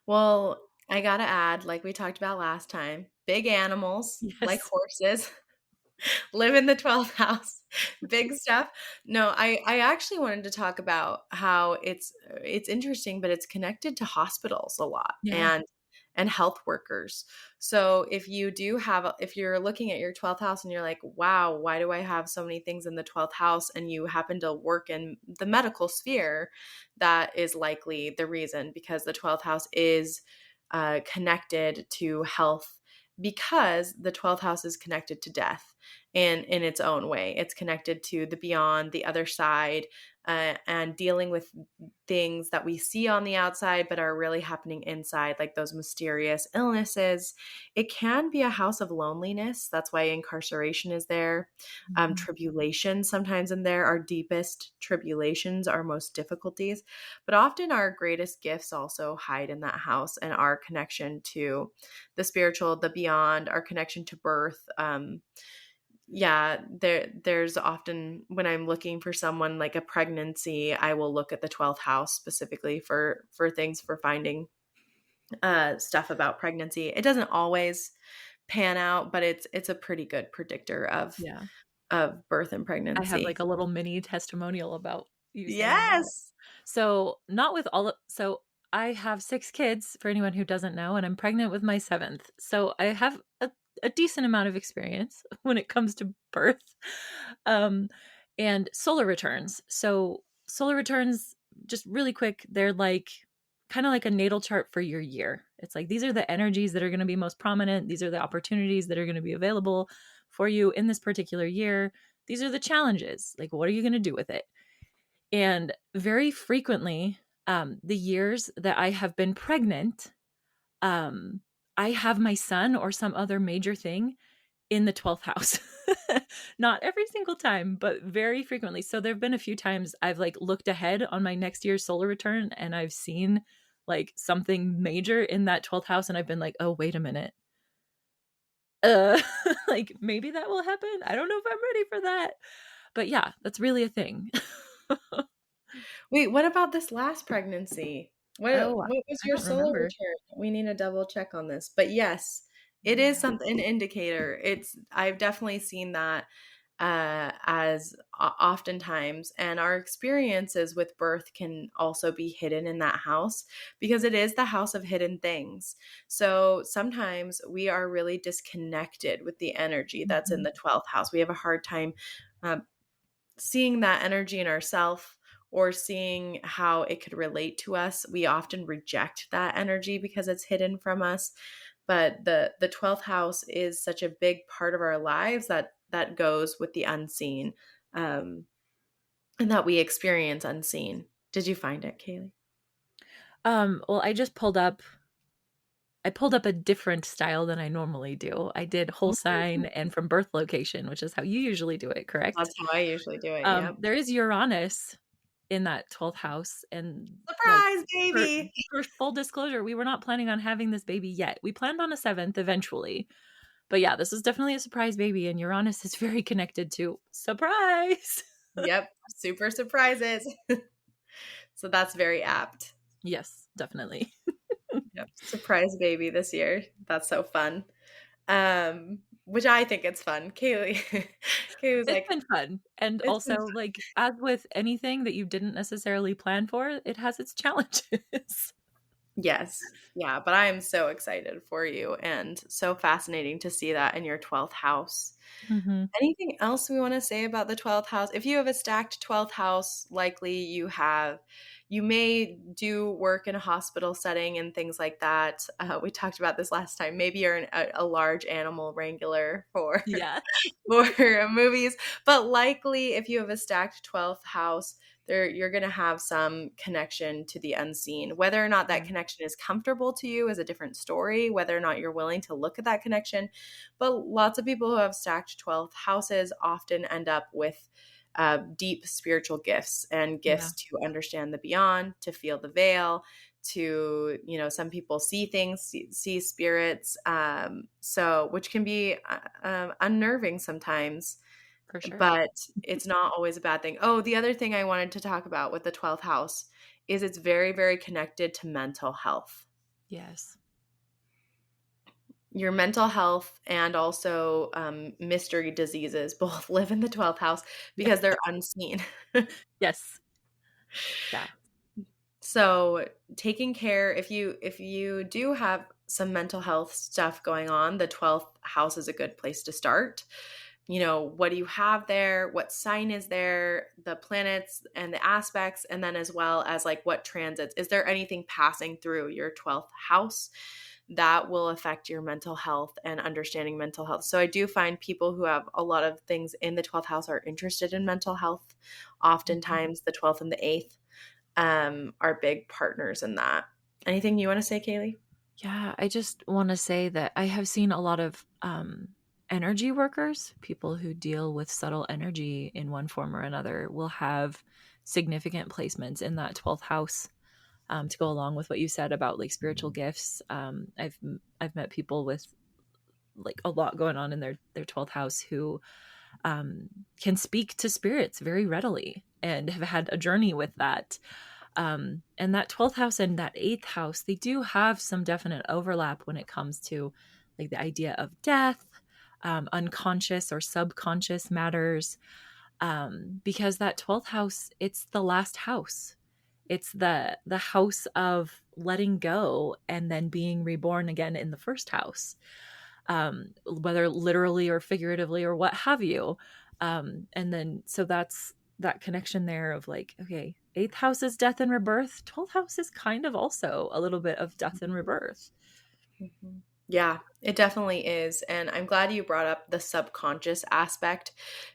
Well, I got to add, like we talked about last time, big animals like Yes. horses live in the 12th house. Big stuff. No, I actually wanted to talk about how it's interesting, but it's connected to hospitals a lot, Yeah. and health workers. So if you're looking at your 12th house and you're like, wow, why do I have so many things in the 12th house? And you happen to work in the medical sphere, that is likely the reason, because the 12th house is connected to health, because the 12th house is connected to death, and in its own way. It's connected to the beyond, the other side, and dealing with things that we see on the outside but are really happening inside, like those mysterious illnesses. It can be a house of loneliness. That's why incarceration is there. Tribulation sometimes in there. Our deepest tribulations, our most difficulties, but often our greatest gifts also hide in that house, and our connection to the spiritual, the beyond, our connection to birth. There's often, when I'm looking for someone like a pregnancy, I will look at the 12th house specifically for things, for finding stuff about pregnancy. It doesn't always pan out, but it's a pretty good predictor of birth and pregnancy. I have like a little mini testimonial about you saying Yes. that. So not with all of, so I have 6 kids for anyone who doesn't know, and I'm pregnant with my 7th. So I have a decent amount of experience when it comes to birth, and solar returns. So solar returns, just really quick, they're like kind of like a natal chart for your year. It's like, these are the energies that are going to be most prominent. These are the opportunities that are going to be available for you in this particular year. These are the challenges. Like, what are you going to do with it? And very frequently, the years that I have been pregnant, I have my son or some other major thing in the 12th house. Not every single time, but very frequently. So there've been a few times I've like looked ahead on my next year's solar return and I've seen like something major in that 12th house and I've been like, "Oh, wait a minute. Uh like maybe that will happen. I don't know if I'm ready for that." But yeah, that's really a thing. Wait, what about this last pregnancy? Oh, What was I your don't solar remember. return? We need to double check on this. But yes, it is Yeah. something an indicator. I've definitely seen that as oftentimes, and our experiences with birth can also be hidden in that house because it is the house of hidden things. So sometimes we are really disconnected with the energy that's in Mhm. the 12th house. We have a hard time um, seeing that energy in ourself or seeing how it could relate to us. We often reject that energy because it's hidden from us. But the 12th house is such a big part of our lives that goes with the unseen, um, and that we experience unseen. Did you find it, Kayelee? Well, I pulled up a different style than I normally do. I did whole sign and from birth location, which is how you usually do it, correct? That's how I usually do it. Yep. There is Uranus in that 12th house, and like Surprise, for baby. for full disclosure, we were not planning on having this baby yet. We planned on a 7th eventually. But yeah, this is definitely a surprise baby, and Uranus is very connected to surprise. Yep. Super surprises. So that's very apt. Yes, definitely. Yep. Surprise baby this year. That's so fun. Which I think it's fun. Kaylee, Kaylee was It's like, been fun. And it's been also, like, as with anything that you didn't necessarily plan for, it has its challenges. yes. Yeah, but I am so excited for you and so fascinating to see that in your 12th house. Mhm. Anything else we want to say about the 12th house? If you have a stacked 12th house, likely you may do work in a hospital setting and things like that. We talked about this last time. Maybe you're a large animal wrangler for Yeah. for movies, but likely if you have a stacked 12th house, you're going to have some connection to the unseen. Whether or not that Yeah, connection is comfortable to you is a different story, whether or not you're willing to look at that connection. But lots of people who have stacked 12th houses often end up with deep spiritual gifts and yeah, gifts to understand the beyond, to feel the veil, to, some people see things, see spirits. So, which can be unnerving sometimes, for sure. but it's not always a bad thing. Oh, the other thing I wanted to talk about with the 12th house is it's very, very connected to mental health. Yes. Your mental health and also mystery diseases both live in the 12th house Yeah. because they're unseen. Yes. Yeah. So taking care, if you do have some mental health stuff going on, the 12th house is a good place to start. What do you have there? What sign is there? The planets and the aspects, and then as well as like what transits. Is there anything passing through your 12th house that will affect your mental health and understanding mental health? So I do find people who have a lot of things in the 12th house are interested in mental health. Mhm. Oftentimes the 12th and the 8th are big partners in that. Anything you want to say, Kayelee? Yeah, I just want to say that I have seen a lot of energy workers, people who deal with subtle energy in one form or another, will have significant placements in that 12th house, to go along with what you said about like spiritual gifts. I've met people with like a lot going on in their 12th house who can speak to spirits very readily and have had a journey with that. And that 12th house and that 8th house, they do have some definite overlap when it comes to like the idea of death, unconscious or subconscious matters. Because that 12th house, it's the last house. It's the house of letting go and then being reborn again in the first house, whether literally or figuratively or what have you. And then so that's that connection there of like, okay, 8th house is death and rebirth. 12th house is kind of also a little bit of death and rebirth. Mhm. Yeah, it definitely is. And I'm glad you brought up the subconscious aspect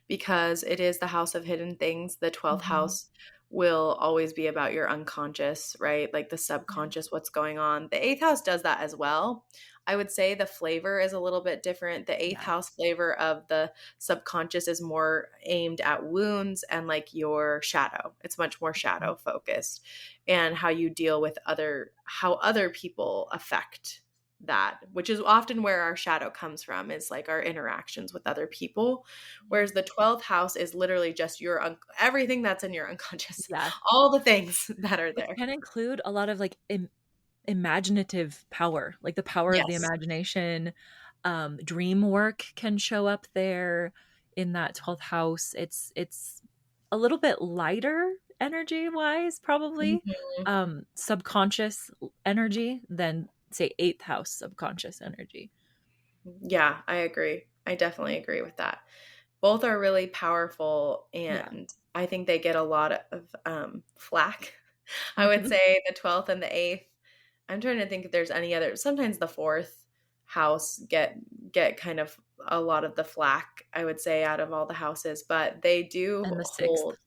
because it is the house of hidden things, the 12th Mhm. house will always be about your unconscious, right? Like the subconscious, what's going on. The eighth house does that as well. I would say the flavor is a little bit different. The eighth Yeah. house flavor of the subconscious is more aimed at wounds and like your shadow. It's much more shadow focused, and how you deal with how other people affect that, which is often where our shadow comes from, is like our interactions with other people. Whereas the 12th house is literally just everything that's in your unconscious, Yeah. all the things that are Which there. can include a lot of like imaginative power, like the power of the Yes. imagination. Dream work can show up there in that 12th house. It's a little bit lighter energy wise, probably Mhm. subconscious energy than say 8th house subconscious energy. Yeah, I agree. I definitely agree with that. Both are really powerful, Yeah. and I think they get a lot of flack. I would say the 12th and the 8th. I'm trying to think if there's any other. Sometimes the 4th house get kind of a lot of the flack, I would say, out of all the houses, but they do And the 6th. hold.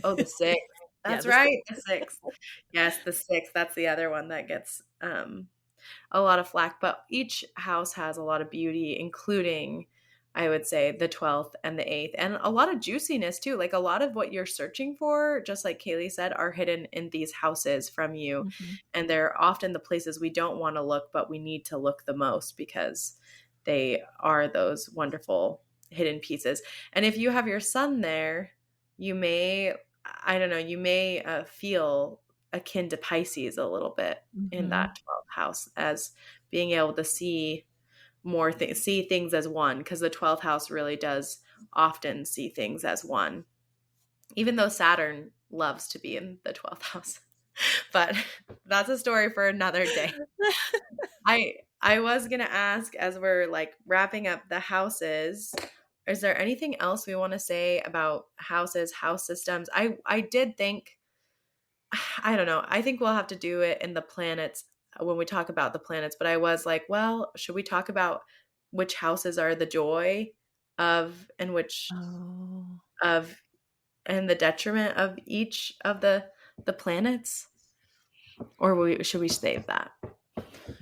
Oh, the 6th. Yeah, That's the right, 6th. the 6th. Yes, the 6th. That's the other one that gets a lot of flack, but each house has a lot of beauty, including, I would say, the 12th and the 8th, and a lot of juiciness too. Like a lot of what you're searching for, just like Kayelee said, are hidden in these houses from you. Mhm. And they're often the places we don't want to look, but we need to look the most because they are those wonderful hidden pieces. And if you have your sun there, you may, I don't know, you may feel akin to Pisces a little bit in Mhm. that 12th house, as being able to see more things, see things as one, because the 12th house really does often see things as one, even though Saturn loves to be in the 12th house. But that's a story for another day. I was going to ask, as we're like wrapping up the houses, is there anything else we want to say about houses, house systems? I did think, I don't know. I think we'll have to do it in the planets when we talk about the planets. But I was like, well, should we talk about which houses are the joy of, and which Oh. of, and the detriment of each of the planets, or should we save that?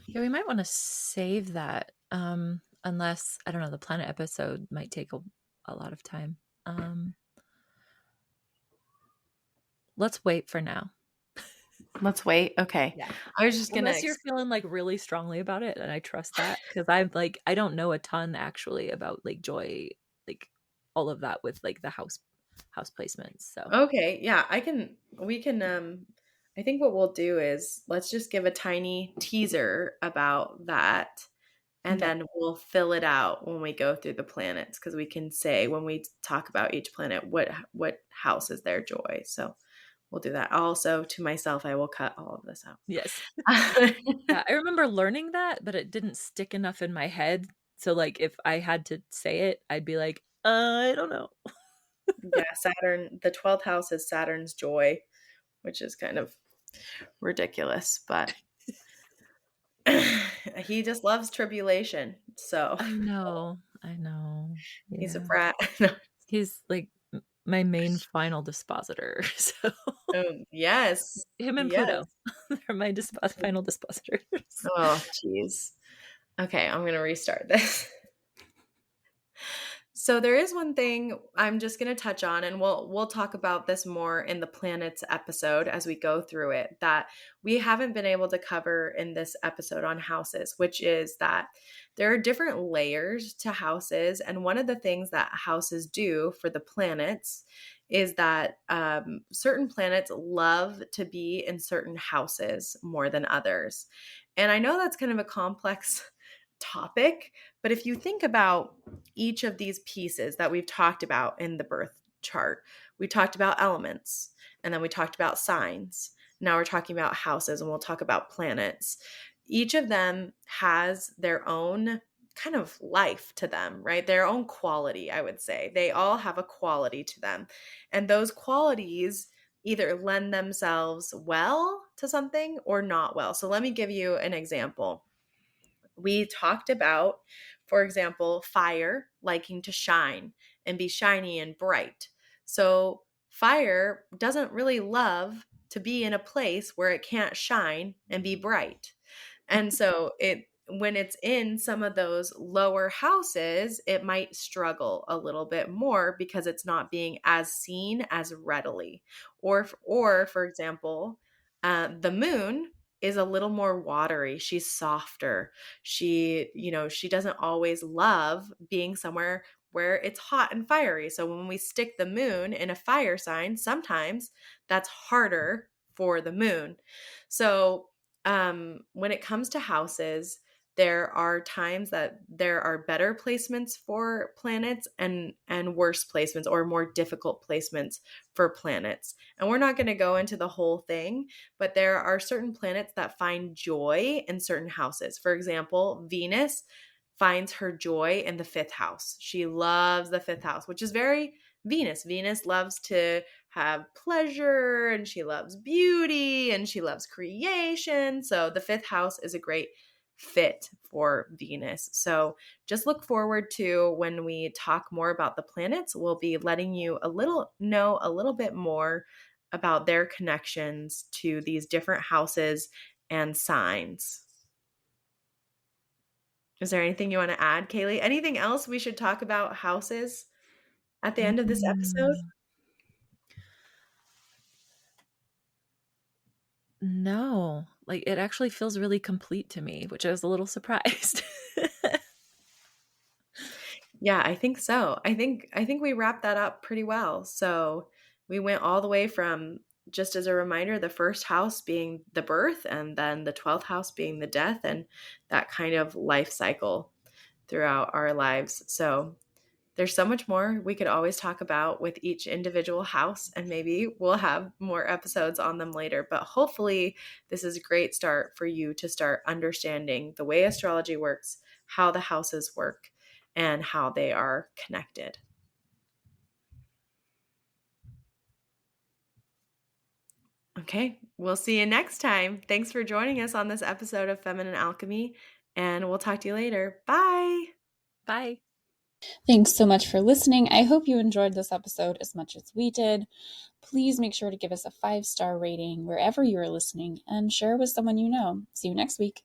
Yeah, we might want to save that. Unless I don't know, the planet episode might take a lot of time. Let's wait for now. Let's wait. Okay. Yeah. I was just gonna. Unless you're feeling like really strongly about it, and I trust that because I'm like I don't know a ton actually about like joy, like all of that with like the house placements. So Okay, yeah, we can I think what we'll do is let's just give a tiny teaser about that, and okay, then we'll fill it out when we go through the planets, because we can say when we talk about each planet what house is their joy. So we'll do that. Also, to myself, I will cut all of this out. yes, yeah, I remember learning that, but it didn't stick enough in my head. So like if I had to say it, I'd be like, I don't know. Yeah, Saturn, the 12th house is Saturn's joy, which is kind of ridiculous, but he just loves tribulation. So I know. he's a Yeah. brat. He's like my main final dispositor. So Yes. him and Yes. Pluto are my final dispositors. Oh, jeez. Okay, I'm gonna restart this. So there is one thing I'm just going to touch on, and we'll talk about this more in the planets episode as we go through it, that we haven't been able to cover in this episode on houses, which is that there are different layers to houses. And one of the things that houses do for the planets is that certain planets love to be in certain houses more than others. And I know that's kind of a complex topic, but if you think about each of these pieces that we've talked about in the birth chart, we talked about elements, and then we talked about signs. Now we're talking about houses, and we'll talk about planets. Each of them has their own kind of life to them, right? Their own quality, I would say. They all have a quality to them. And those qualities either lend themselves well to something or not well. So let me give you an example. We talked about, for example, fire liking to shine and be shiny and bright. So fire doesn't really love to be in a place where it can't shine and be bright. And so when it's in some of those lower houses, it might struggle a little bit more because it's not being as seen as readily. Or for example, the moon is a little more watery. She's softer. She doesn't always love being somewhere where it's hot and fiery. So when we stick the moon in a fire sign, sometimes that's harder for the moon. So when it comes to houses, there are times that there are better placements for planets and worse placements or more difficult placements for planets. And we're not going to go into the whole thing, but there are certain planets that find joy in certain houses. For example, Venus finds her joy in the fifth house. She loves the fifth house, which is very Venus. Venus loves to have pleasure and she loves beauty and she loves creation. So the fifth house is a great fit for Venus. So just look forward to when we talk more about the planets. We'll be letting you know a little bit more about their connections to these different houses and signs. Is there anything you want to add, Kayelee? Anything else we should talk about houses at the end of this episode? No, like it actually feels really complete to me, which I was a little surprised. Yeah, I think so. I think we wrapped that up pretty well. So we went all the way from, just as a reminder, the first house being the birth and then the 12th house being the death and that kind of life cycle throughout our lives. So there's so much more we could always talk about with each individual house, and maybe we'll have more episodes on them later. But hopefully this is a great start for you to start understanding the way astrology works, how the houses work, and how they are connected. Okay, we'll see you next time. Thanks for joining us on this episode of Feminine Alchemy, and we'll talk to you later. Bye. Bye. Thanks so much for listening. I hope you enjoyed this episode as much as we did. Please make sure to give us a 5-star rating wherever you are listening and share with someone you know. See you next week.